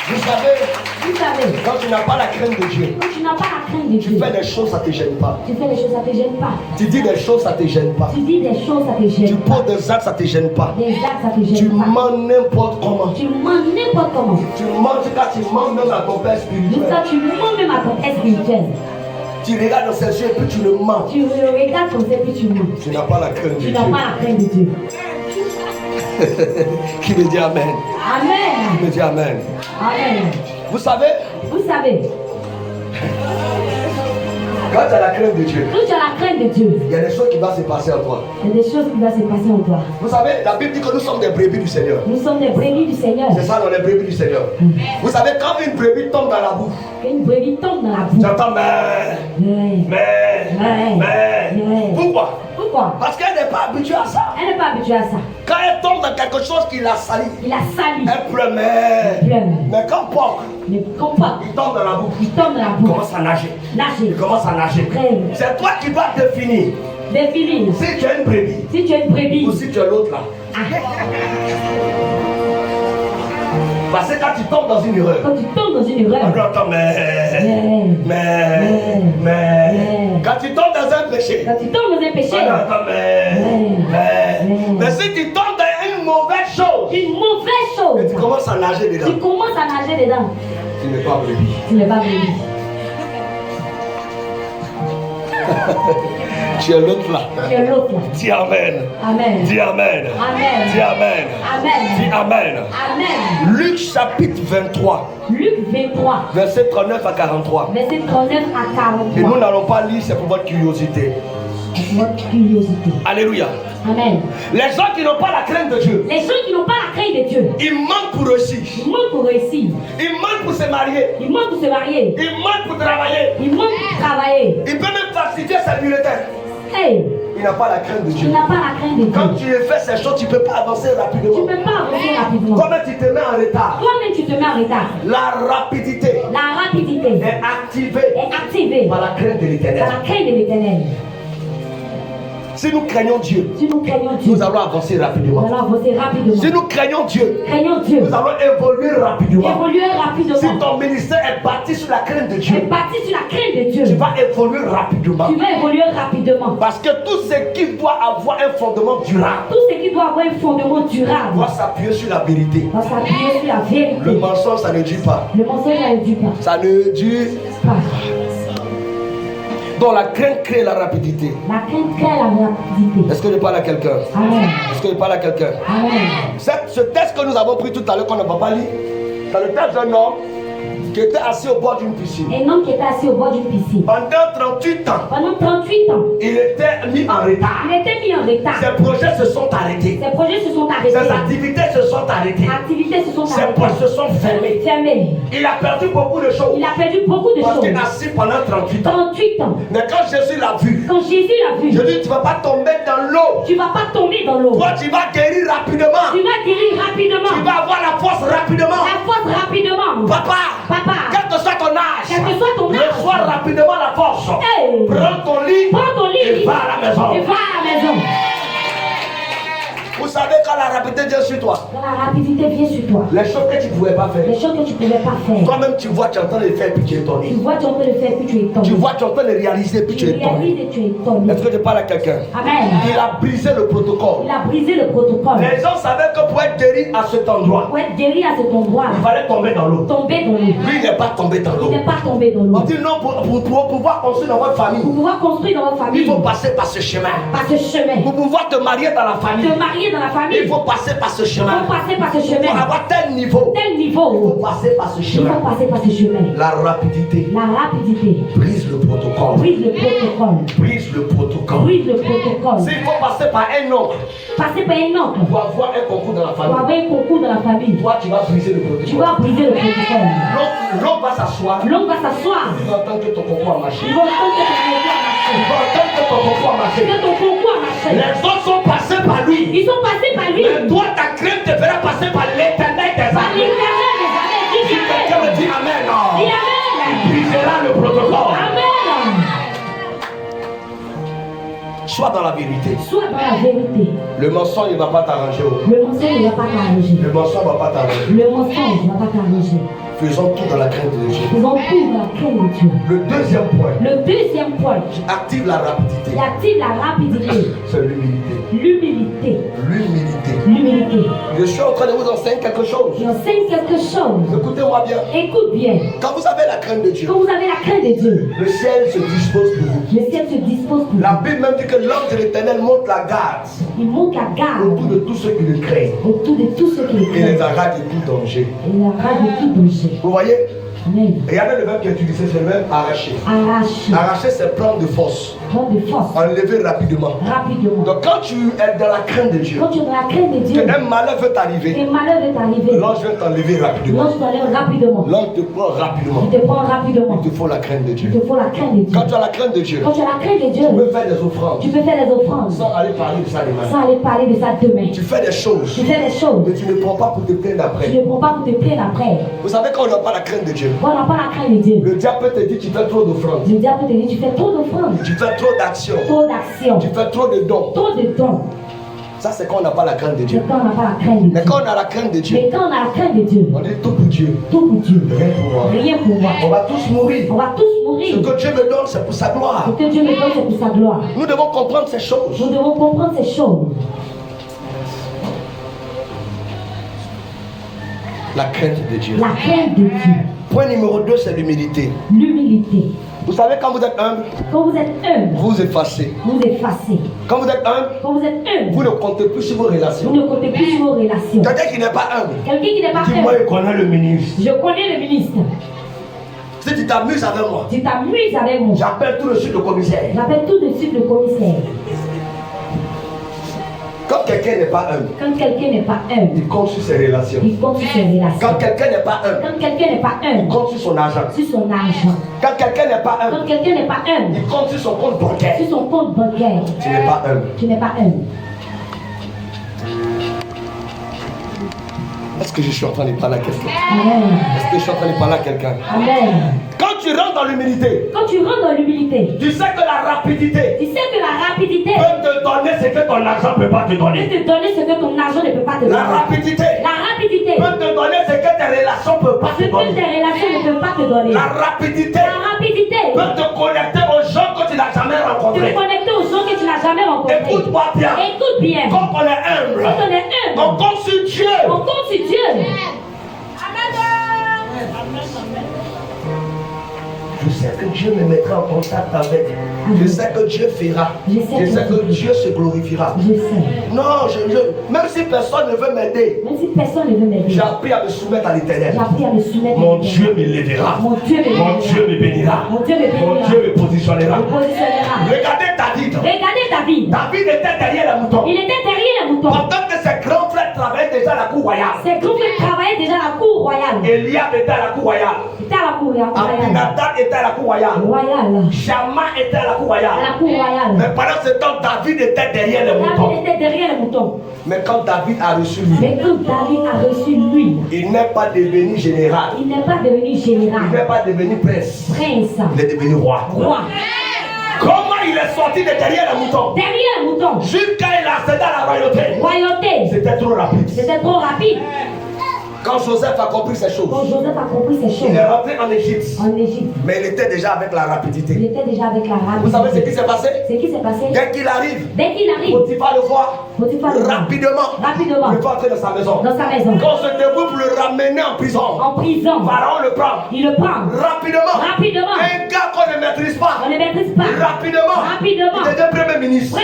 Vous savez, quand tu n'as pas la crainte de Dieu, quand tu n'as pas la crainte de Dieu, tu fais des choses, ça ne te gêne pas. Tu fais des choses, ça ne te gêne pas. Tu dis des choses, ça ne te gêne pas. Tu dis des choses, ça te gêne Tu pas. poses des actes, ça ne te gêne pas. Des actes, ça te gêne Tu pas. mens n'importe comment. Tu mens n'importe comment. Tu mens quand tu mens même à ton père spirituel. Jusqu'à tu mens même à ton père spirituel. Tu regardes dans ses yeux et puis tu le mens. Tu le regardes comme ça, puis tu mens. Tu n'as pas la crainte de Tu Dieu. n'as pas la crainte de Dieu. Qui me dit Amen? Amen. Qui me dit Amen? Amen. Vous savez, Vous savez, quand tu as la crainte de Dieu, quand tu as la crainte de Dieu, il y a des choses qui vont se passer en toi. il y a des choses qui vont se passer en toi. Vous savez, la Bible dit que nous sommes des brebis du Seigneur. Nous sommes des brebis du Seigneur. C'est ça, on est brebis du Seigneur. Vous savez, quand une brebis tombe dans la boue, Une brebis tombe dans la boue. j'entends mais. Ouais. Pourquoi? Pourquoi? Parce qu'elle n'est pas habituée à ça. Elle n'est pas habituée à ça. Quand elle tombe dans quelque chose qui l'a sali, Il a sali. elle pleure, Il pleure. mais quand Porc Ne comprends pas. il tombe dans la boue, Il tombe dans la il boue. commence à nager. Nager. Il commence à nager. Très. C'est toi qui vas définir Définir. si tu es une brebis Si tu es une brebis. ou si tu es l'autre là. Parce que quand tu tombes dans une erreur, Quand tu tombes dans une erreur. on entend mais. Quand tu tombes dans un péché, Quand tu tombes dans un péché. on entend mais si tu tombes dans une mauvaise chose, Une mauvaise et chose. tu commences à nager Tu dedans, commences à nager dedans. tu n'es pas brebis. Tu n'es pas brebis. Tu es l'autre là. Tu es l'autre là. Dis Amen. Amen. Dis Amen. Amen. Dis Amen. Dis Amen. Amen. Amen. Luc chapitre 23, Luc 23, verset 39 à 43. verset 39 à Et nous 43. n'allons pas lire, c'est pour votre curiosité. Votre curiosité. Alléluia. Amen. Les gens qui n'ont pas la crainte de Dieu, Les gens qui n'ont pas la crainte de Dieu, ils mentent pour réussir. ils mentent pour réussir. Ils mentent pour se marier. Ils mentent pour se marier. Ils mentent pour travailler. Ils mentent pour travailler. Ils peuvent même falsifier sa bulletin. Hey, Il n'a pas la crainte de tu Dieu. n'as pas la crainte de Quand Dieu. tu fais ces choses, tu ne peux pas avancer Tu rapidement. ne peux pas avancer rapidement. Comment tu te mets en retard? Toi-même, tu te mets en retard. La rapidité La rapidité est activée est activée par la crainte de par l'éternel. la crainte de l'éternel. Si nous craignons Dieu, Si nous craignons Dieu, nous allons avancer nous rapidement. allons avancer rapidement. Si nous craignons Dieu, Craignons Dieu. nous allons évoluer rapidement. Évoluer Si rapidement. ton ministère est bâti sur la crainte de Tu Dieu, es bâti sur la crainte de Dieu. tu vas évoluer rapidement. Tu vas évoluer rapidement. Parce que tout ce qui doit avoir un fondement durable Tout ce qui doit avoir un fondement durable doit s'appuyer sur la vérité. doit s'appuyer sur la vérité. Le mensonge, ça ne dure pas. Le mensonge ne dure pas. Ça ne dure Pas. Donc la crainte crée la rapidité. La crainte crée la rapidité. Est-ce que je parle à quelqu'un? Amen. Est-ce que je parle à quelqu'un? Amen. Ce texte que nous avons pris tout à l'heure, qu'on ne va pas lire, c'est le texte d'un homme qui était assis au bord d'une piscine. Un homme qui était assis au bord d'une piscine. Pendant 38 ans, Pendant 38 ans, il était mis en retard. il était mis en retard. Ses projets se sont arrêtés. Ses projets se sont arrêtés. Ses activités se sont arrêtées. Activités se sont Ses arrêtées. postes se sont fermés. Fermées. Il a perdu beaucoup de choses. Il a perdu beaucoup de Parce qu'il est choses. assis pendant 38 ans. 38 ans. Mais quand Jésus l'a vu, Quand Jésus l'a vu, je dis tu ne vas pas tomber dans l'eau. tu ne vas pas tomber dans l'eau. Toi, tu vas guérir rapidement. Tu vas guérir rapidement. Tu vas avoir la force rapidement. La force rapidement. Papa, Papa, quel que soit ton âge, reçois rapidement la force. Hey. Prends ton lit et va à la maison. Et va à la maison. Vous savez quand la rapidité vient sur toi, Quand la rapidité vient sur toi, les choses que tu ne pouvais pas faire, les choses que tu ne pouvais pas faire, toi-même tu vois, tu es en train de les faire puis tu es étonné. tu vois, tu es en train de le faire puis tu es étonné. Tu vois, tu es en train de réaliser puis tu es étonné. réalises et tu es étonné. Est-ce que je parle à quelqu'un? Amen. Il a brisé le protocole. Il a brisé le protocole. Les gens savaient que pour être guéri à cet endroit, Pour être guéri à cet endroit, il fallait tomber dans l'eau. tomber dans l'eau. Lui, il n'est pas tombé dans Il l'eau. n'est pas tombé dans On l'eau. dit non, pour pouvoir construire dans votre famille, Pour pouvoir construire dans votre il famille, faut passer par ce chemin. par ce chemin. Pour pouvoir te marier dans la famille, Te marier dans la famille, il faut passer par ce il chemin. faut passer par ce Pour chemin. avoir tel niveau, Tel il faut niveau, passer par ce il chemin. faut passer par ce chemin. La rapidité La rapidité, brise le protocole. brise le protocole. Brise le protocole. Brise le protocole. S'il faut passer par un oncle Passer par un oncle pour avoir un concours dans la pour famille, avoir un concours dans la famille. toi tu vas briser le Tu protocole. vas briser le protocole. L'autre va s'asseoir. L'homme va s'asseoir. Il va entendre que ton concours a marché. Il va entendre que ton concours a marché. Il va entendre que ton concours a marché. Que ton concours a marché. Les autres sont passés par lui. Ils sont passés par lui. Mais toi, ta crainte te fera passer par l'éternel des Par armées. l'éternel des années. Si quelqu'un me dit Amen, non. Dis Amen. Brisera le protocole. Amen. Sois dans la vérité. Sois dans la vérité. Le mensonge ne va pas t'arranger. Le mensonge ne va pas t'arranger. Le mensonge ne va pas t'arranger. Le mensonge ne va pas t'arranger. Faisons tout dans la crainte de Dieu. Faisons tout dans la crainte de Dieu. Le deuxième point Le deuxième point qui active la rapidité, qui active la rapidité, c'est l'humilité. l'humilité. L'humilité. L'humilité. Je suis en train de vous enseigner quelque chose. J'enseigne quelque chose. Écoutez-moi bien. Écoute bien. Quand vous avez la crainte de Dieu, Quand vous avez la crainte de Dieu, le ciel se dispose pour vous. le ciel se dispose pour La vous. Bible même dit que l'ange de l'Éternel monte la garde Il monte la garde autour de tous ceux qui le craignent autour de tous ceux qui le et les craignent. arrête de tout danger. Et la rage de tout danger. Vous voyez? Amen. Regardez le verbe qui est utilisé, c'est le verbe arracher. Arrache. Arracher, c'est prendre de force, Prends de force. enlever rapidement. Rapidement. Donc quand tu es dans la crainte de Dieu, Quand tu es dans la crainte de Dieu, qu'un malheur veut t'arriver, et malheur est arrivé. l'ange vient t'enlever rapidement. L'ange t'enlève rapidement. L'ange te prend rapidement. Il te prend rapidement. Il te faut la crainte de Il Dieu. te faut la crainte de Dieu. Quand tu as la crainte de Dieu, Quand tu as la crainte de Dieu, tu peux faire des offrandes tu peux faire des offrandes sans aller parler de ça demain. sans aller parler de ça demain. Tu fais des choses, Tu fais des choses. mais tu ne prends pas pour te plaindre Tu après. ne prends pas pour te plaindre après. Vous savez quand on n'a pas la crainte de Dieu, Quand on n'a pas la crainte de Dieu, le diable peut te dire tu fais trop d'offrandes, le diable te dit tu fais trop d'offrandes, tu fais trop d'actions, trop d'actions, tu fais trop de dons. trop de dons. Ça c'est quand on n'a pas la crainte de Mais Dieu. quand on n'a pas la crainte de Mais Dieu, quand on a la crainte de Dieu, mais quand on a la crainte de Dieu, on dit tout pour Dieu, tout pour Dieu, rien pour moi. rien pour moi. On va tous mourir. On va tous Ce mourir. que Dieu me donne, c'est pour sa gloire. Ce que Dieu me donne, c'est pour sa gloire. Nous devons comprendre ces choses. Nous devons comprendre ces choses. La crainte de Dieu. La crainte de Dieu, Point numéro 2, c'est l'humilité. l'humilité. Vous savez, quand vous êtes humble, Quand vous êtes humble, vous effacez. vous effacez. Quand vous êtes humble, Quand vous êtes vous humble, ne comptez plus sur vos vous relations. ne comptez plus sur vos relations. Quelqu'un qui n'est pas humble, Quelqu'un qui n'est pas dis-moi, humble, il connaît le ministre. je connais le ministre. Si tu t'amuses avec moi, Tu t'amuses avec moi. j'appelle tout de suite le commissaire. J'appelle tout de suite le commissaire. Quand quelqu'un n'est pas humble, Quand quelqu'un n'est pas humble, il compte sur ses relations. il compte sur ses relations. Quand quelqu'un n'est pas humble, Quand quelqu'un n'est pas il humble, compte sur son argent. sur son argent. Quand quelqu'un n'est pas Quand humble, quelqu'un n'est pas humble, il compte sur son compte bancaire. sur son compte bancaire, Tu n'es pas humble. tu n'es pas humble. Est-ce que je suis en train de parler à quelqu'un? Amen. Est-ce que je suis en train de parler à quelqu'un? Amen. Quand tu rentres dans l'humilité, Quand tu rentres dans l'humilité, tu sais que la rapidité tu sais que la rapidité peut te donner ce que ton argent ne peut pas te peut donner. te donner ce que ton argent ne peut pas te La donner. rapidité La rapidité peut te donner ce que tes relations ne peuvent pas ce te que donner. tes relations ne peuvent pas te donner. La rapidité La rapidité peut te connecter aux gens que tu n'as jamais te rencontrés. connecter aux gens que tu n'as jamais rencontrés. Écoute-moi bien. Écoute bien. Quand on est humble, Quand on est humble, on compte sur Dieu. on compte sur Dieu. Je sais que Dieu me mettra en contact avec. Je sais que Dieu fera. Je sais que Dieu se glorifiera. Je sais. Non, même si personne ne veut m'aider, Même si personne ne veut m'aider, j'ai appris à me soumettre à l'Éternel. j'ai appris à me soumettre. Mon Dieu me lèvera. Mon Dieu me Mon Dieu me bénira. Mon Dieu me Mon bénira. Dieu me positionnera. Me positionnera. Regardez David. Regardez David. David était derrière les moutons. Il était derrière les moutons. Pendant que ses grands frères travaillaient déjà à la cour royale. Ces grands frères travaillaient déjà à la cour royale. Eliab était à la cour royale. Était à la cour royale. Abinadab était à la cour royale. Shammah était à la cour royale. À la cour royale. Mais pendant ce temps, David était derrière les moutons. David était derrière les moutons. Mais quand David a reçu lui, il n'est pas devenu général. Il n'est pas devenu général. Il n'est pas devenu prince. Il est devenu roi. Comment il est sorti de derrière les moutons? Derrière les moutons. Jusqu'à il a accédé à la royauté. C'était trop rapide. C'était trop rapide. Quand Joseph a compris ces choses, il est rentré en Égypte. Mais il était déjà avec la rapidité. Vous savez ce qui s'est passé? Dès qu'il arrive, Potiphar le voit rapidement. Il va entrer dans sa maison. Quand on se débrouille pour le ramener en prison, Pharaon le prend. Il le prend Rapidement. Un gars qu'on ne maîtrise pas. Rapidement. Il devient premier ministre.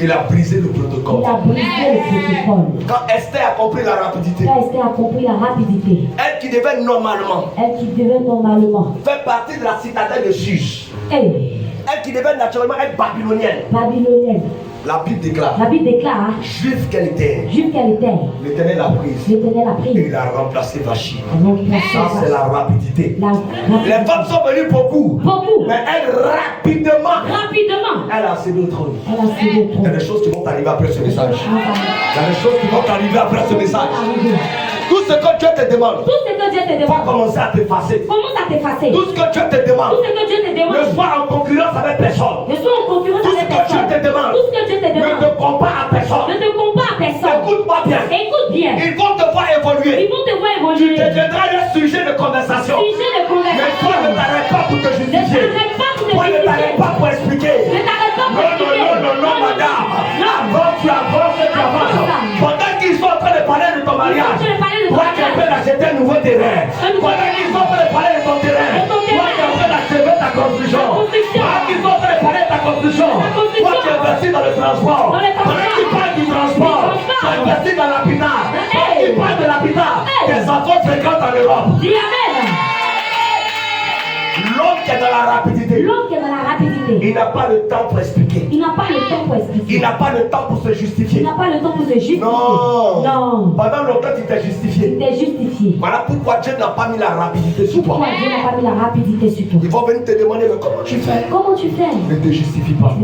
Il a brisé le protocole. Quand Esther a compris la rapidité, elle qui devait normalement faire partie de la citadelle de Suse, elle qui devait naturellement être babylonienne. La Bible déclare, juif qu'elle était, l'Éternel l'a prise et il a remplacé Vachi. Ça c'est la rapidité. Les femmes sont venues beaucoup. Mais elle rapidement, elle a accédé au trône. Il y a des choses qui vont arriver après ce message. Tout ce que Dieu te demande, va commencer à t'effacer. Tout ce que Dieu te demande, ne sois en concurrence avec personne. Tout ce que Dieu te demande, ne te compare à personne. Écoute-moi bien. Ils vont te voir évoluer. Tu deviendras un sujet de conversation. Mais toi ne t'arrêtes pas pour te justifier. Toi ne t'arrêtes pas pour expliquer. Non, madame. Avant tu avances. Pendant qu'ils sont en train de parler de ton mariage, toi tu es en train d'acheter un nouveau terrain. Pendant qu'ils sont en train de parler de ton terrain, toi tu es en train d'achever ta construction. Pendant qu'ils sont en train de parler de ta construction, toi tu es investi dans le transport. Pendant qu'ils parlent du transport, tu es investi dans l'habitat. Pendant qu'ils parlent de l'habitat, tes enfants fréquentent en Europe. L'homme qui est dans la rapidité, il n'a pas le temps pour expliquer. Il n'a pas le temps pour se justifier. Non. Pendant longtemps, tu t'es justifié. Voilà pourquoi Dieu n'a pas mis la rapidité sur toi. Ils vont venir te demander, mais comment tu fais? Ne te justifie pas.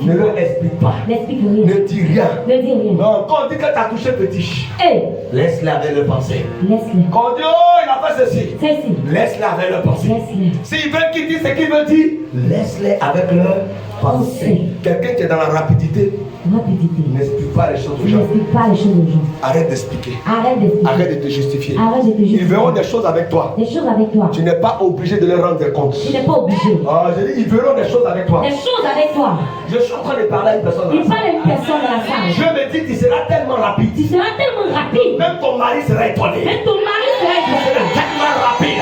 Ne leur explique pas. Ne dis rien. Non, quand on dit que tu as touché petit, laisse-les avec le pensée. Quand on dit, oh, il a fait ceci, laisse-les avec le pensée. S'ils veulent qu'ils disent ce qu'ils veulent dire, laisse-les avec leur pensée. Quelqu'un qui est dans la rapidité, n'explique pas les choses aux gens. Arrête d'expliquer. Arrête de te justifier. Ils verront des choses avec toi. Tu n'es pas obligé de leur rendre des comptes. J'ai dit, ils verront des choses avec toi. Je suis en train de parler à une personne. Je me dis, tu seras tellement rapide. Même ton mari sera étonné. Tu seras tellement rapide.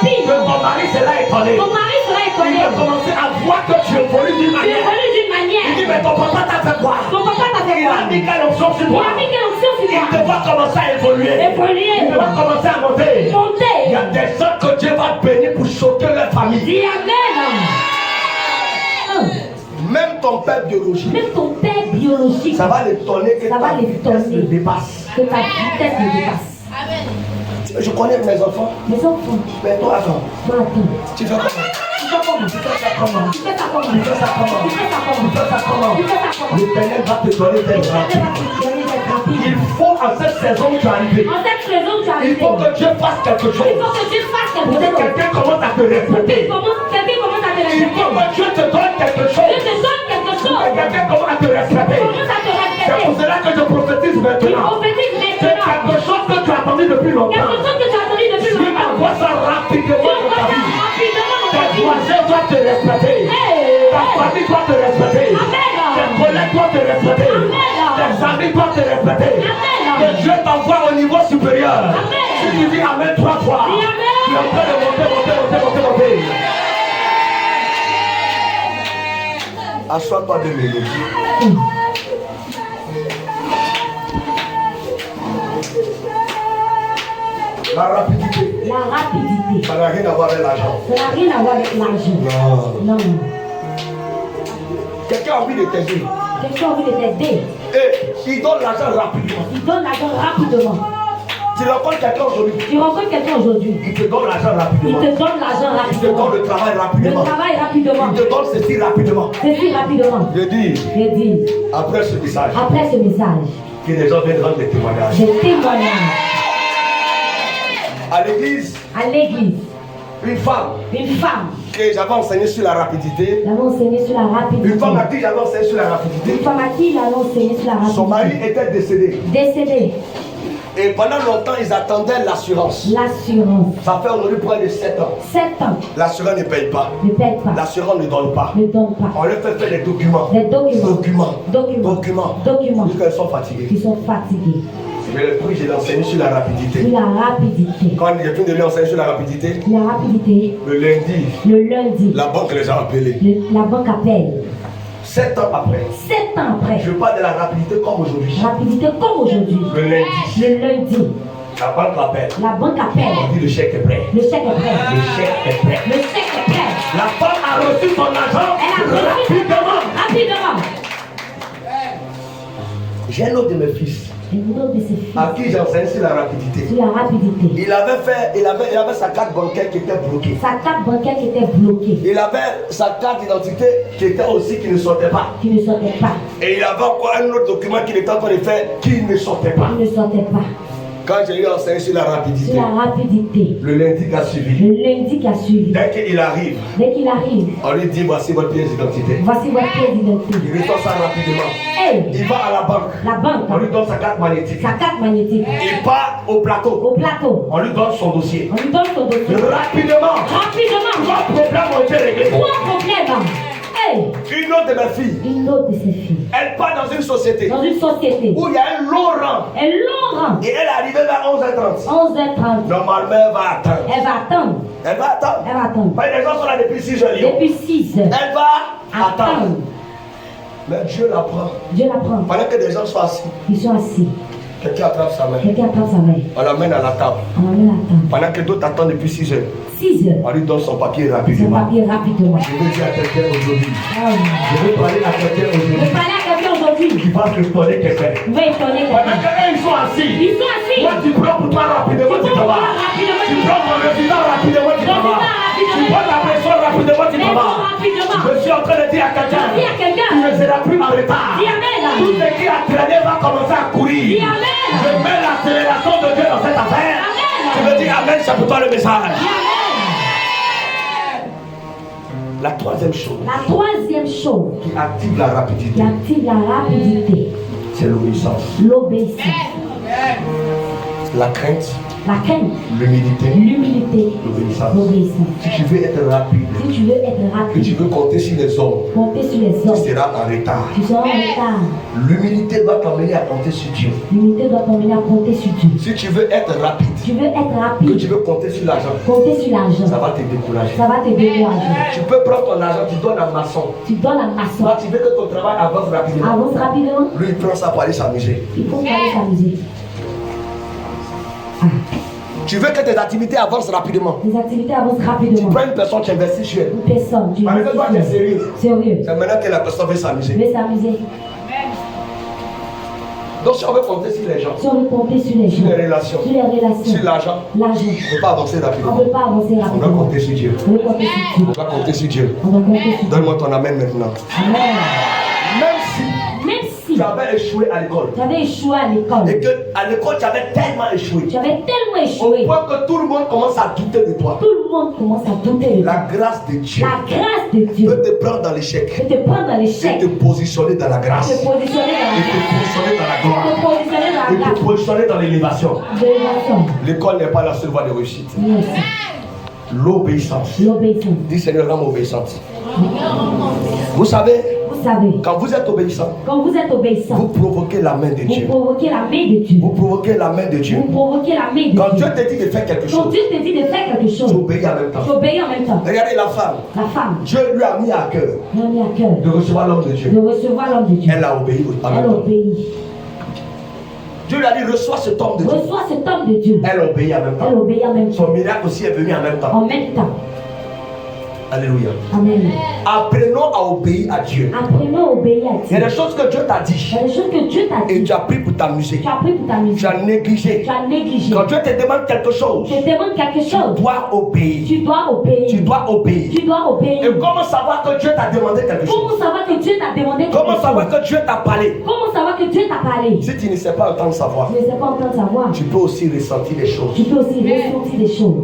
Que ton mari sera étonné. Il va commencer à voir que tu évolues d'une manière. Il dit, mais ton papa t'a fait quoi? Il a mis quelle option sur toi? Il te va commencer à évoluer. Il te va commencer à monter. Il y a des gens que Dieu va bénir pour choquer leur famille. Même ton père biologique, ça va l'étonner que ta vitesse le dépasse. Je connais mes enfants. Mais toi, attends. Tu fais comment? L'Éternel va te donner des rapide. Il faut en cette saison où tu es arrivé. Il faut que Dieu fasse quelque chose. Pour que quelqu'un commence à te respecter. Il faut que Dieu te donne quelque chose. Pour que quelqu'un commence à te respecter. C'est pour cela que je prophétise maintenant. C'est quelque chose que tu as attendu depuis longtemps. Dieu envoie ça rapidement dans ta vie. Tes voisins doivent te respecter. Ta famille doit te respecter. Tes collègues doivent te respecter. Tes amis doivent te respecter. Que Dieu t'envoie au niveau supérieur. Si tu dis Amen 3 fois, tu es en train de monter. Assois-toi de mélodie. La rapidité. Ça n'a rien à voir avec l'argent. Non. Quelqu'un a envie de t'aider. Il donne l'argent rapidement. Il donne l'argent rapidement. Tu rencontres quelqu'un aujourd'hui. Tu rencontres quelqu'un aujourd'hui. Il te donne l'argent rapidement. Il te donne l'argent rapidement. Il te donne le travail rapidement. Le travail rapidement. Il te donne ceci rapidement. Ceci rapidement. Je dis. Après ce message. Après ce message. Que les gens viennent rendre des témoignages. Des témoignages. À l'église. À l'église. Une femme. Une femme. Que j'avais enseigné sur la rapidité. J'avais enseigné sur la rapidité. Une femme à qui j'avais enseigné sur la rapidité. Une femme à qui j'avais enseigné sur la rapidité. Son mari était décédé. Décédé. Et pendant longtemps, ils attendaient l'assurance. L'assurance. Ça fait aujourd'hui près de 7 ans. 7 ans. L'assurance ne paye pas. Ne paye pas. L'assurance ne donne pas. Ne donne pas. On leur fait faire des documents. Des documents. Documents. Jusqu'à sont fatigués. Ils sont fatigués. Mais le prix, j'ai enseigné sur la rapidité. Sur la rapidité. Quand j'ai fini de lui enseigner sur la rapidité. La rapidité. Le lundi. La banque les a appelés. La banque appelle. 7 ans après. 7 ans après. Je parle de la rapidité comme aujourd'hui. Rapidité comme aujourd'hui. Le lundi. Le lundi. La banque appelle. La banque appelle. On dit le chèque est prêt. Le chèque est prêt. Le chèque est prêt. Le chèque est prêt. La femme a reçu son argent. Elle a reçu rapidement. J'ai un autre de mes fils. Un autre de ses fils. À qui j'enseigne sur la rapidité. Sur la rapidité. Il avait sa carte bancaire qui était bloquée. Sa carte bancaire qui était bloquée. Il avait sa carte d'identité qui ne sortait pas. Qui ne sortait pas. Et il avait encore un autre document qu'il était en train de faire qui ne sortait pas. Qui ne sortait pas. Quand j'ai eu enseigné sur la rapidité. Sur la rapidité. Le lundi qui a suivi. Le lundi qui a suivi. Dès qu'il arrive. Dès qu'il arrive. On lui dit voici votre pièce d'identité. Voici votre pièce d'identité. Il reçoit ça rapidement. Hey. Il va à la banque. La banque. On lui donne sa carte magnétique. Sa carte magnétique. Il part au plateau. Au plateau. On lui donne son dossier. On lui donne son dossier. Rapidement. Rapidement. 3 problèmes ont été réglés. 3 problèmes. Hey. Une autre de mes filles. Une autre de ses filles. Elle part dans une société. Dans une société. Où il y a un long rang. Un long rang. Et elle est arrivée vers 11h30. 11h30. Normalement, elle va attendre. Elle va attendre. Elle va attendre. Elle va attendre. Les gens sont là depuis 6h. Depuis 6h. Elle va attendre. Mais Dieu la prend. Dieu la prend. Pendant que des gens sont assis. Ils sont assis. Quelqu'un attrape sa main. Quelqu'un attrape sa main. On l'amène à la table. On l'amène à la table. Pendant que d'autres attendent depuis 6h. 6h. On lui donne son papier Son rapidement. papier rapidement. Je veux dire à quelqu'un aujourd'hui. Ah oui. Je veux parler à quelqu'un Je aujourd'hui. vais parler à quelqu'un aujourd'hui. Qui va se donner quelqu'un. Je vais étonner Pendant quelqu'un. qu'eux ils sont assis. Ils sont assis. Toi tu prends pour toi rapidement, tu t'en vas. Tu prends ton résultat rapidement, tu t'en vas. Tu prends la pression rapidement, tu t'en vas. Je suis en train de dire à quelqu'un. Tu ne seras plus en retard. Tout ce qui a traîné va commencer à courir. Je mets l'accélération de Dieu dans cette affaire. Tu me dis amen, c'est pour toi le message. La troisième chose. La troisième chose. Qui active la rapidité. Qui active la rapidité. C'est l'obéissance. L'obéissance. La crainte. La crainte. L'humilité. L'humilité. L'obéissance. L'obéissance. Si tu veux être rapide. Si tu veux être Que rapide. tu veux compter sur les hommes. Compter sur les Tu hommes. seras en retard. Tu seras en retard. L'humilité doit t'emmener à compter sur Dieu. L'humilité doit t'emmener à compter sur Dieu. Si tu veux être rapide. Tu veux être Que rapide. tu veux compter sur l'argent. Compter sur l'argent. Ça va te décourager. Ça va te décourager. Tu peux prendre ton argent, tu donnes à maçon. Tu donnes à maçon. Toi, tu veux que ton travail avance rapidement. Avance rapidement. Lui, il prend ça pour aller s'amuser. Il faut aller s'amuser. Tu veux que tes activités avancent rapidement. Tes activités avancent Tu rapidement. prends une personne, tu investis sur elle. Une personne. Tu Parce que toi, tu es sérieux. Sérieux. C'est maintenant que la personne veut s'amuser. Tu veux s'amuser. Donc, si on veut compter sur les gens, Si on veut compter sur les sur gens. les relations, Sur les relations. sur l'argent, L'argent. on ne peut pas avancer On ne rapidement. peut pas avancer On doit rapidement. compter sur Dieu. On doit compter sur On Dieu. doit compter sur Dieu. On doit compter sur Dieu. Donne-moi ton amen maintenant. Amen. Même si Même si tu avais échoué à l'école tu avais échoué à l'école. et que à l'école tu avais tellement échoué Tu avais tellement au échoué. point que tout le monde commence à douter de toi. Tout le monde commence à douter de toi. La grâce de Dieu La grâce de peut Dieu te prendre dans l'échec peut te prendre dans et l'échec. te positionner dans la Te grâce positionner et te dans positionner dans la la gloire te positionner dans et la te grâce. positionner dans l'élévation. De l'élévation. L'école n'est pas la seule voie de réussite. Yes. L'obéissance. L'obéissance. Dis Seigneur, rends-moi obéissante. Vous savez, Vous savez, quand vous êtes obéissant, quand vous êtes obéissant, vous provoquez la main de vous Dieu. provoquez la main de Dieu. Vous provoquez la main de Dieu. Vous provoquez la main de Quand Dieu. Dieu te dit de faire quelque Quand chose, Dieu te dit de faire quelque tu chose, obéis en même tu temps. obéis en même temps. Regardez la femme. La femme, Dieu lui a mis à cœur elle a mis à cœur de recevoir l'homme de Dieu. de recevoir l'homme de Dieu. Elle a obéi en même Elle temps. obéit. Dieu lui a dit reçois cet homme de Dieu. Reçois cet homme de Dieu. Elle obéit en même Elle temps. obéit en même temps. Son miracle aussi est venu en même temps. En même temps. Alléluia. Amen. Apprenons à obéir à Dieu. Apprenons à obéir à Dieu. Il y a des choses que Dieu t'a dit. Il y a des choses que Dieu t'a dit. Et tu as pris pour t'amuser. Tu as pris pour t'amuser. Tu as négligé. Tu as négligé. Quand Dieu te demande quelque chose, tu dois obéir. Tu dois obéir. Tu dois obéir. Tu dois obéir. Et comment savoir que Dieu t'a demandé quelque chose? Comment savoir que Dieu t'a demandé quelque chose? Comment savoir que Dieu t'a parlé? Comment savoir que Dieu t'a parlé? Si tu ne sais pas entendre savoir, Tu ne sais pas entendre savoir. tu peux aussi ressentir des choses. Tu peux aussi ressentir des choses.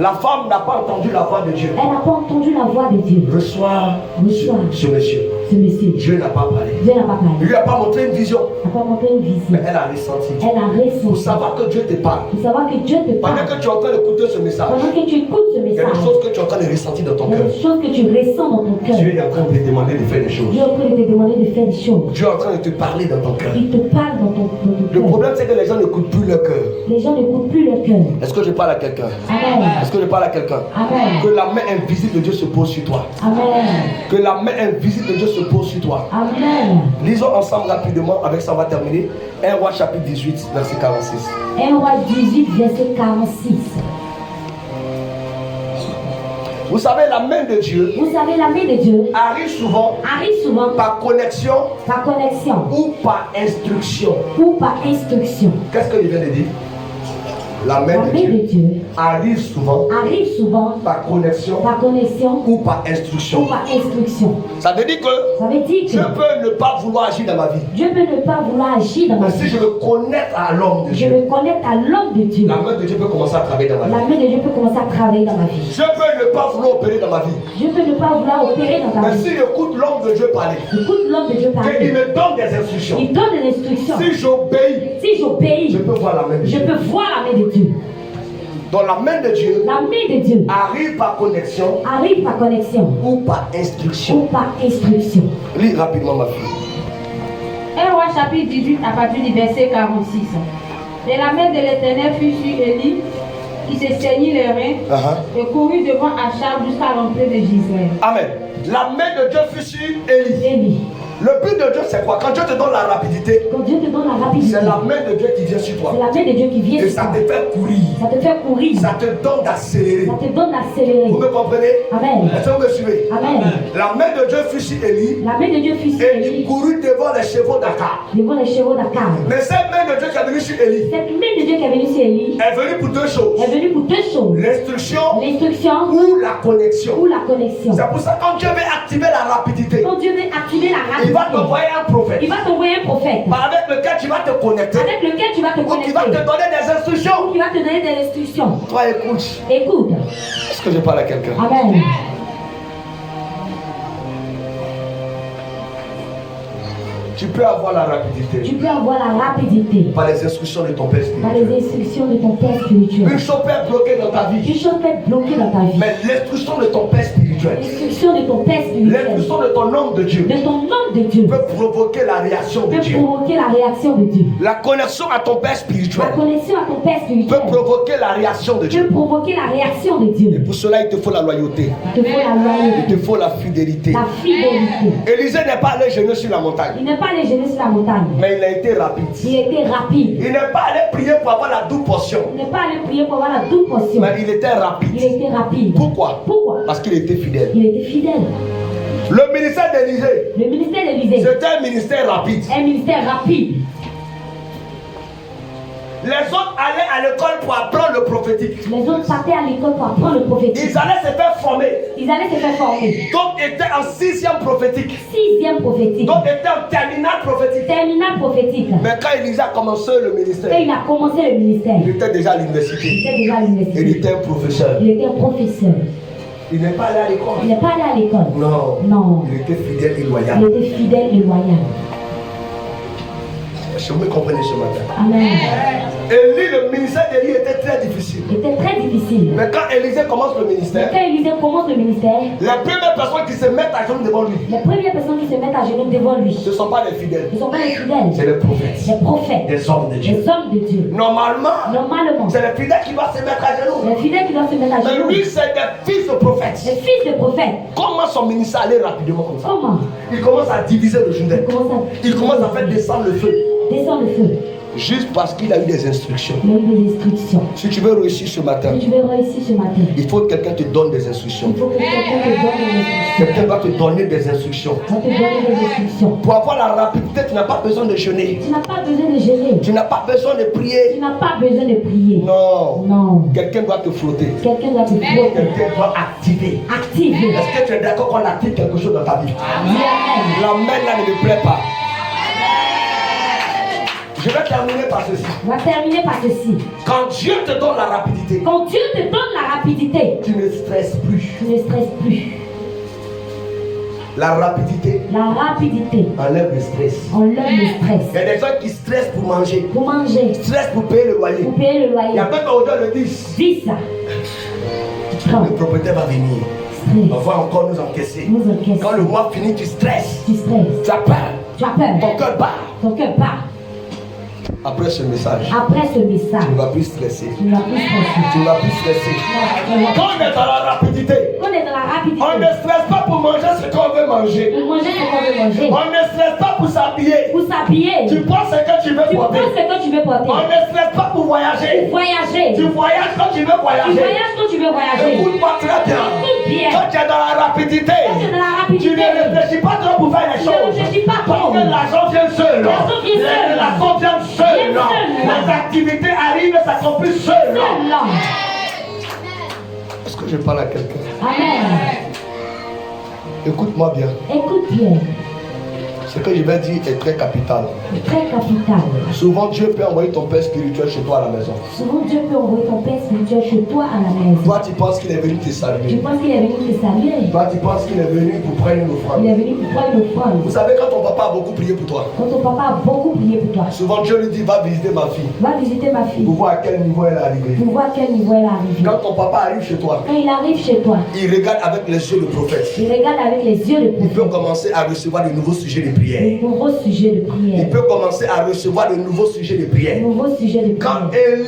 La femme n'a pas entendu la voix de Dieu. Elle n'a pas entendu la voix de Dieu. Reçois ce monsieur. Ce monsieur. Dieu n'a pas parlé. Dieu n'a pas parlé. Il lui a pas montré une vision. Elle n'a pas montré une vision. Mais elle a ressenti. Elle a ressenti. Pour savoir que Dieu te parle. Pour savoir que Dieu te parle. Pendant que tu es en train d'écouter ce message, Pendant que tu écoutes ce il y a message, des choses que tu es en train de ressentir dans ton il y a cœur. des choses que tu ressens dans ton cœur. Dieu est en train de te demander de faire des choses. Dieu est en train de te demander de faire des choses. Dieu est en train de te parler dans ton cœur. Il te parle dans ton Le cœur. problème, c'est que les gens n'écoutent plus leur cœur. Les gens n'écoutent plus leur cœur. Est-ce que je parle à quelqu'un? Amen. Est-ce que je parle à quelqu'un? Amen. Que la main invisible de Dieu se pose sur toi. Amen. Que la main invisible de Dieu se pose sur toi. Amen. Lisons ensemble rapidement, avec ça on va terminer. 1 Roi chapitre 18, verset 46. 1 Roi 18, verset 46. Vous savez, la main de Dieu Vous savez, la main de Dieu arrive souvent par connexion ou par instruction. Qu'est-ce que je viens de dire? La main de Dieu arrive souvent par connexion ou par instruction. Ça veut dire que Dieu peut ne pas vouloir agir dans ma vie. Mais si je me connecte à l'homme de Dieu, la main de Dieu peut commencer à travailler dans ma vie. Je peux ne pas vouloir opérer dans ma vie. Mais si j'écoute l'homme de Dieu parler, qu'il me donne des instructions, si j'obéis, je peux voir la main de Dieu. Donc la main de Dieu arrive par connexion ou par instruction. Lis rapidement ma fille. 1 Roi chapitre 18 à partir du verset 46. Et la main de l'Éternel fut sur Élie, qui se saignit les reins et courut devant Achab jusqu'à l'entrée de Gisèle. Amen. La main de Dieu fut sur Élie. Le but de Dieu, c'est quoi? Quand Dieu te donne la rapidité, c'est la main de Dieu qui vient sur toi. Et ça te fait courir. Ça te donne d'accélérer. Vous me comprenez? Amen. Est-ce que vous me suivez? Amen. La main de Dieu fut sur Élie. Et il courut devant les chevaux d'Akab. Mais cette main de Dieu qui est venue sur Élie est venue pour deux choses. L'instruction ou la connexion. C'est pour ça que quand Dieu veut activer la rapidité, il va t'envoyer un prophète. Avec lequel tu vas te connecter. Ou qui va te donner des instructions. Toi, écoute. Est-ce que je parle à quelqu'un? Amen. Tu peux avoir la rapidité. Par les instructions de ton Père spirituel. Une chose peut être bloquée dans ta vie. Mais l'instruction de ton Père spirituel. L'instruction de ton homme de Dieu. Peut provoquer la réaction de Dieu. La connexion à ton Père spirituel. Peut provoquer la réaction de Dieu. Et pour cela, il te faut la loyauté. Il te faut la fidélité. Élisée n'est pas allé jeûner sur la montagne. Mais il a été rapide. Il n'est pas allé prier pour avoir la double portion. Mais il était rapide. Pourquoi? Parce qu'il était fidèle. Le ministère d'Élisée, c'était un ministère rapide. Les autres allaient à l'école pour apprendre le prophétique. Ils allaient se faire former. D'autres étaient en 6e prophétique. D'autres étaient en terminale prophétique. Mais quand Élisée a commencé le ministère, il était déjà à l'université. Il était un professeur. Il n'est pas allé à l'école. Non. Il était fidèle et loyal. Est-ce que vous me comprenez ce matin? Amen. Élie, le ministère d'Élie était très difficile. Mais quand Élisée commence le ministère, les premières personnes qui se mettent à genoux devant lui, ce ne sont pas les fidèles. C'est les prophètes. Des hommes de Dieu. Normalement, c'est les fidèles qui doivent se mettre à genoux. Mais lui, c'est des fils de prophètes. Comment son ministère allait rapidement comme ça? Il commence à diviser le Jourdain. Il commence à faire descendre le feu. Juste parce qu'il a eu des instructions. Il a eu des instructions. Si tu veux réussir ce matin, Si tu veux réussir ce matin, il faut que quelqu'un te donne des instructions. il faut que quelqu'un te donne des instructions. Quelqu'un va te donner des instructions. Va te donner des instructions. Pour avoir la rapidité, tu n'as pas besoin de jeûner. Tu n'as pas besoin de jeûner. Tu n'as pas besoin de prier. Tu n'as pas besoin de prier. Non. Non. Quelqu'un doit te frotter. Quelqu'un doit te frotter. Quelqu'un doit activer. Activer. Est-ce que tu es d'accord qu'on active quelque chose dans ta vie? Amen. La main là ne me plaît pas. Je vais terminer par ceci. On va terminer par ceci. Quand Dieu te donne la rapidité, Quand Dieu te donne la rapidité, tu ne stresses plus. tu ne stresses plus. La rapidité La rapidité enlève le stress. enlève le stress. Il y a des gens qui stressent pour manger. Pour manger, Stress pour payer le loyer. pour payer le Il y loyer. a même au-delà de 10. 10 ça. Le propriétaire va venir. On Stress. va encore nous encaisser. Nous encaissons. Quand le mois finit, tu stresses. Tu stresses. Tu as peur. Tu as peur. Ton cœur bat. Ton cœur part. Après ce message, Après ce message, tu ne vas plus stresser. tu ne vas plus stresser. Tu ne vas plus stresser. Quand on est dans la rapidité, Quand on est dans la rapidité, on ne stresse pas pour manger ce qu'on veut manger. pour manger ce qu'on veut manger, On ne stresse pas pour s'habiller. pour s'habiller, Tu penses ce que tu veux tu porter. prends ce que tu veux porter, On ne stresse pas pour voyager. voyager, Tu voyages quand tu veux tu voyager. voyages quand tu veux voyager. Écoute-moi très bien. Écoute bien. Quand tu es dans la rapidité, Quand tu es dans la tu rapidité, ne réfléchis pas trop pour faire les tu ne choses. réfléchis pas Parce trop. que l'argent vient seul. L'argent vient seul. L'argent vient seul. Vient seul. Les activités arrivent et s'accomplissent seul. Seul l'homme. Est-ce que je parle à quelqu'un? Amen. Écoute-moi bien. Écoute bien, Ce que je vais dire est très capital. c'est très capital. Souvent, Dieu peut envoyer ton père spirituel chez toi à la maison. Souvent Dieu peut envoyer ton père spirituel chez toi à la maison. Toi, tu penses qu'il est venu te Tu saluer. penses qu'il est venu te saluer. Toi, tu penses qu'il est venu pour prendre une Il offrande. est venu pour prendre une offrande. Vous savez, quand ton papa a beaucoup prié pour toi, Quand ton papa a beaucoup prié pour toi, souvent Dieu lui dit, va visiter ma fille. va visiter ma fille Pour voir à quel niveau elle est arrivée. pour voir à quel niveau elle est arrivée. Quand ton papa arrive chez toi, Quand il arrive chez toi, il regarde avec les yeux de prophète. il regarde avec les yeux de Il peut prophète commencer à recevoir de nouveaux sujets de prière. de nouveaux sujets de prière. Il peut commencer à recevoir de nouveaux sujets de De prière. nouveaux sujets de Quand prière.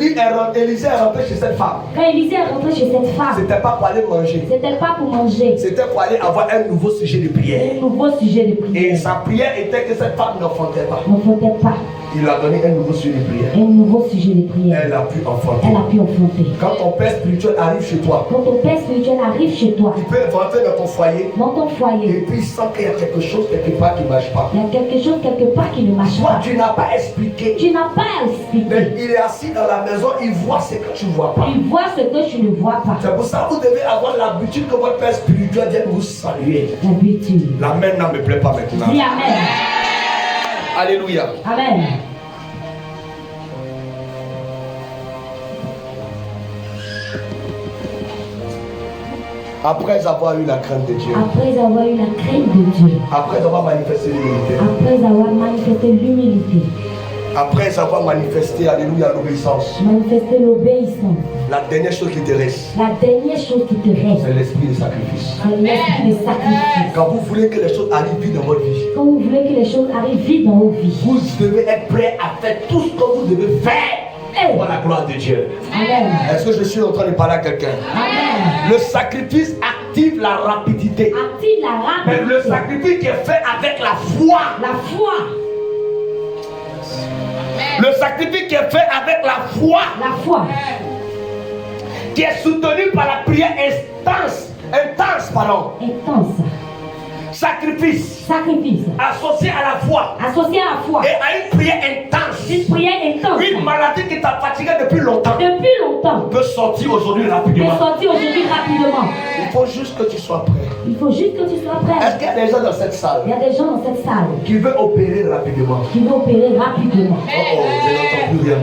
Élisée est rentré chez cette femme, Quand Élisée est rentré chez cette femme, c'était pas pour aller manger. c'était pas pour manger, C'était pour aller avoir un nouveau sujet de prière. un nouveau sujet de Et prière. sa prière était que cette femme n'enfantait pas. N'enfantait pas, Il a donné un nouveau sujet de prière. un nouveau sujet de prière. Elle a pu enfanter. Elle a pu enfanter. Quand ton père spirituel arrive chez toi, Quand ton père spirituel arrive chez toi, il peut rentrer dans ton foyer dans ton et foyer, puis il sent qu'il y a quelque chose quelque part qui ne marche pas. il y a quelque chose quelque part qui ne marche Toi, pas. tu n'as pas expliqué. Tu n'as pas à Mais expliquer. il est assis dans la maison, il voit ce que tu ne vois pas. Il voit ce que tu ne vois pas. C'est pour ça que vous devez avoir l'habitude que votre père spirituel vienne vous saluer. L'habitude. La main ne me plaît pas maintenant. Dis Amen. Alléluia. Amen. Après avoir eu la crainte de Dieu, Après avoir eu la crainte de Dieu, après avoir manifesté l'humilité, après avoir manifesté l'humilité, après avoir manifesté, alléluia, l'obéissance, manifesté l'obéissance, la dernière chose qui te reste, la dernière chose qui te reste, c'est l'esprit de sacrifice. c'est l'esprit de sacrifice. Quand vous voulez que les choses arrivent vite dans votre vie, Quand vous voulez que les choses arrivent vite dans vos vies, vous devez être prêt à faire tout ce que vous devez faire pour la gloire de Dieu. Amen. Est-ce que je suis en train de parler à quelqu'un? Amen. Le sacrifice active la rapidité. Active la Mais le rapidité. sacrifice qui est fait avec la foi. La foi. Le sacrifice qui est fait avec la foi, La foi. qui est soutenu par la prière intense, Intense. sacrifice Sacrifice. associé à la foi Associé à la foi. et à une prière intense. Une prière intense. Une maladie qui t'a fatigué depuis longtemps Depuis longtemps. peut sortir aujourd'hui Tu es rapidement. sorti aujourd'hui rapidement. Il faut juste que tu sois prêt. Il faut juste que tu sois Est-ce prêt. qu'il y a des gens dans cette salle Il y a des gens dans cette salle qui veulent opérer rapidement? qui vont opérer rapidement. Oh, je n'entends plus rien.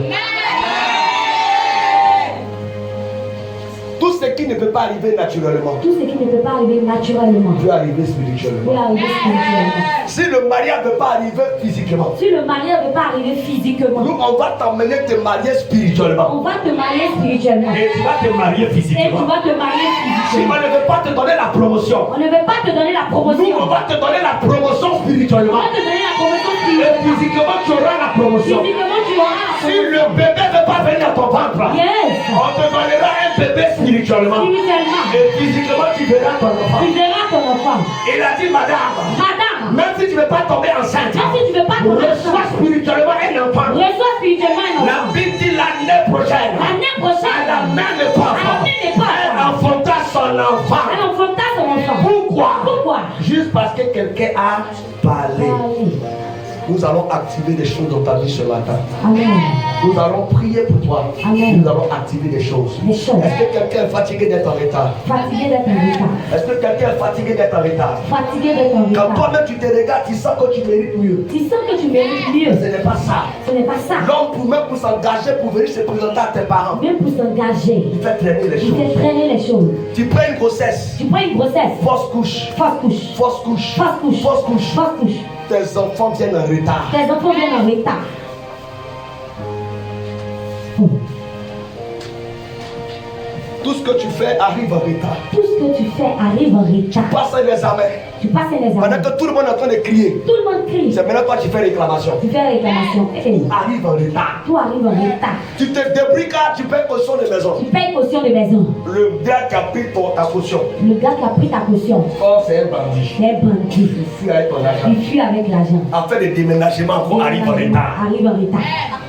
Tout ce qui ne peut pas arriver naturellement Tout ce qui ne peut pas arriver naturellement peut arriver peut spirituellement. arriver spirituellement. Si le mariage ne peut pas arriver physiquement, Si le mariage ne peut pas arriver physiquement, nous on va t'emmener te marier spirituellement. on va te marier spirituellement. Et tu vas te marier Et tu physiquement. vas te marier Si on physiquement. ne veut pas te donner la promotion, On ne veut pas te donner la nous promotion. on va te donner la promotion On spirituellement. va te donner la promotion Et spirituellement. physiquement tu auras la promotion. Physiquement, tu auras la Si promotion. le bébé ne veut pas venir à ton ventre, Yes. on te donnera un bébé spirituellement. Spirituellement. Et physiquement tu verras ton enfant. Tu verras ton enfant. Il a dit, madame, Madame, même si tu ne veux pas tomber enceinte, même si tu ne veux pas tomber reçois enceinte, spirituellement un enfant. reçois spirituellement un enfant. Elle enfanta son enfant. Pourquoi? Juste parce que quelqu'un a parlé. Nous allons activer des choses dans ta vie ce matin. Amen. Nous allons prier pour toi. Amen. Nous allons activer des choses. Est-ce que quelqu'un est fatigué d'être en retard? Fatigué d'être en retard. Est-ce que quelqu'un est fatigué d'être en retard? Fatigué d'être en retard. Quand toi-même tu te regardes, tu sens que tu mérites mieux. Tu sens que tu mérites mieux. Ce n'est pas ça. Ce n'est pas ça. L'homme, même pour s'engager, pour venir se présenter à tes parents, Même pour s'engager, il fait traîner les il choses. fait traîner les choses. Tu prends une grossesse. Tu prends une grossesse. Fausse couche. Fausse couche. Fausse couche. Fausse couche. Fausse couche. Fausse couche. Tes enfants viennent en retard. Tes enfants viennent en retard. Tout ce que tu fais arrive en retard. Tout ce que tu fais arrive en retard. Tu passes un examen. Tu passes un examen. Pendant que tout le monde est en train de crier. Tout le monde crie. C'est maintenant toi qui fais réclamation. Tu fais réclamation. Tout arrive en retard. Tout arrive en retard. Tu te débrouilles car tu payes caution de maison. Tu payes caution de maison. Le gars qui a pris ta caution. Le gars qui a pris ta caution. Oh, c'est un bandit. C'est un bandit. Il fuit avec ton argent. Il fuit avec l'argent. Afin de déménagement, on arrive en retard. Arrive en retard.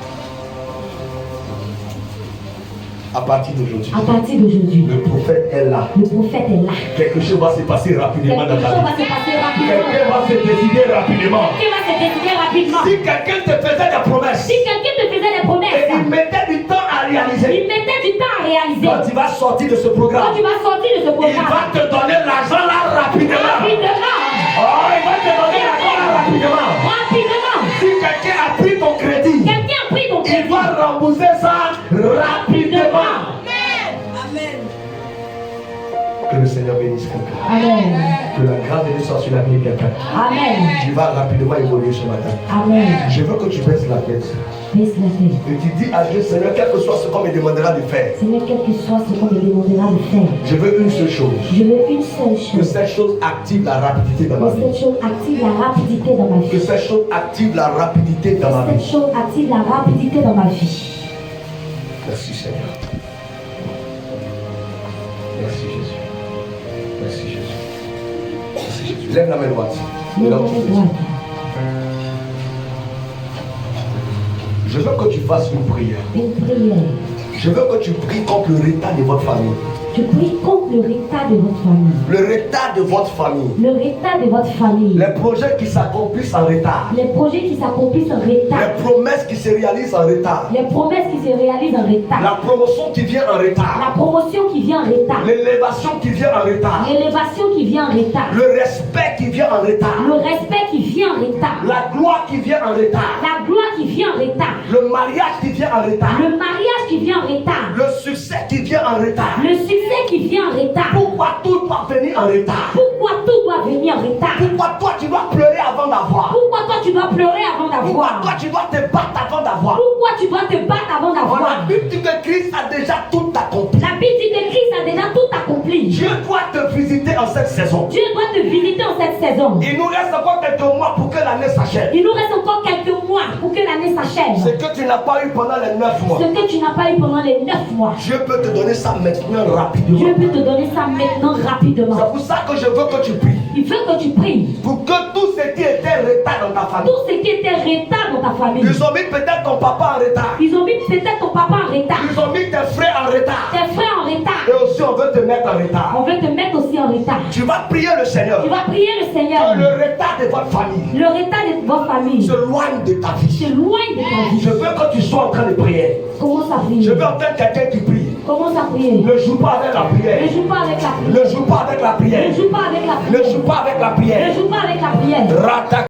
À partir d'aujourd'hui, À partir d'aujourd'hui, le prophète est là. le prophète est là. Quelque chose va se passer rapidement dans Quelque ta chose vie. va se passer rapidement. Quelqu'un va se décider rapidement. Quelqu'un va se décider rapidement. Si quelqu'un te faisait des promesses Si quelqu'un te faisait des et promesses, il mettait du temps à réaliser, il mettait du temps à réaliser. quand tu vas sortir de ce Quand programme, tu vas sortir de ce il programme, va te donner l'argent là rapidement. rapidement, Oh, il va te donner l'argent là rapidement. rapidement, Si quelqu'un a pris ton crédit, quelqu'un a pris ton il crédit va rembourser ça rapidement. Que le Seigneur bénisse quelqu'un. Amen. Que la grâce de Dieu soit sur la vie de quelqu'un. Amen. Tu vas rapidement évoluer ce matin. Amen. Je veux que tu baisses la tête. Baisse la tête. Et tu dis à Dieu, Seigneur, quel que soit ce qu'on me demandera de faire, Seigneur, quel que soit ce qu'on me demandera de faire, je veux une seule chose. je veux une seule Que chose. cette chose active la rapidité dans ma Que vie. cette chose active la rapidité dans ma Que vie. cette chose active la rapidité dans ma Que cette vie. chose active la rapidité dans ma vie. Merci Seigneur. Merci Jésus. Merci Jésus. Merci Jésus. Lève la main droite. Lève la main droite. Je veux que tu fasses une prière. Une prière. Je veux que tu pries contre le retard de votre famille. Je prie contre le retard de votre famille. Le retard de votre famille. Le retard de votre famille. Les projets qui s'accomplissent en retard. Les projets qui s'accomplissent en retard. Les promesses qui se réalisent en retard. Les promesses qui se réalisent en retard. La promotion qui vient en retard. La promotion qui vient en retard. L'élévation qui vient en retard. L'élévation qui vient en retard. Le respect qui vient en retard. Le respect qui vient en retard. La gloire qui vient en retard. La gloire qui vient en retard. Le mariage qui vient en retard. Le mariage qui vient en retard. Le succès qui vient en retard. Le succès qui vient en retard. Pourquoi tout doit venir en retard? Pourquoi tout doit venir en retard? Pourquoi toi tu dois pleurer avant d'avoir? Pourquoi toi tu dois pleurer avant Pourquoi d'avoir? toi tu dois te battre avant d'avoir? Pourquoi tu dois te battre avant La d'avoir? Bible dit que Christ a déjà tout accompli. La Bible dit que Christ a déjà tout accompli. Dieu doit te visiter en cette saison. Dieu doit te visiter en cette saison. Il nous reste encore quelques mois pour que l'année s'achève. Il nous reste encore quelques mois pour que l'année s'achève. Ce que tu n'as pas eu pendant les 9 mois, Ce que tu n'as pas eu pendant les 9 mois. Dieu peut te donner ça maintenant rapidement. Dieu peut te donner ça maintenant rapidement. C'est pour ça que je veux que tu pries. Il veut que tu pries. Pour que tout ce qui était retard dans ta famille. Tout ce qui était retard dans ta famille. Ils ont mis peut-être ton papa en retard. Ils ont mis peut-être ton papa en retard. Ils ont mis tes frères en retard. Tes frères en retard. Et aussi on veut te mettre en retard. On veut te mettre aussi en retard. Tu vas prier le Seigneur. Tu vas prier le Seigneur. Que le retard de votre famille Le retard de votre famille se loigne de ta vie. se loigne de ta vie. Je veux que tu sois en train de prier. Commence à prier. Je veux entendre quelqu'un qui prie. Commence à prier. Ne joue pas avec la prière. Ne joue pas avec la prière. Ne joue pas avec la prière. Ne joue pas avec la Ne prière. joue pas avec la prière. Ne joue pas avec la prière. Rata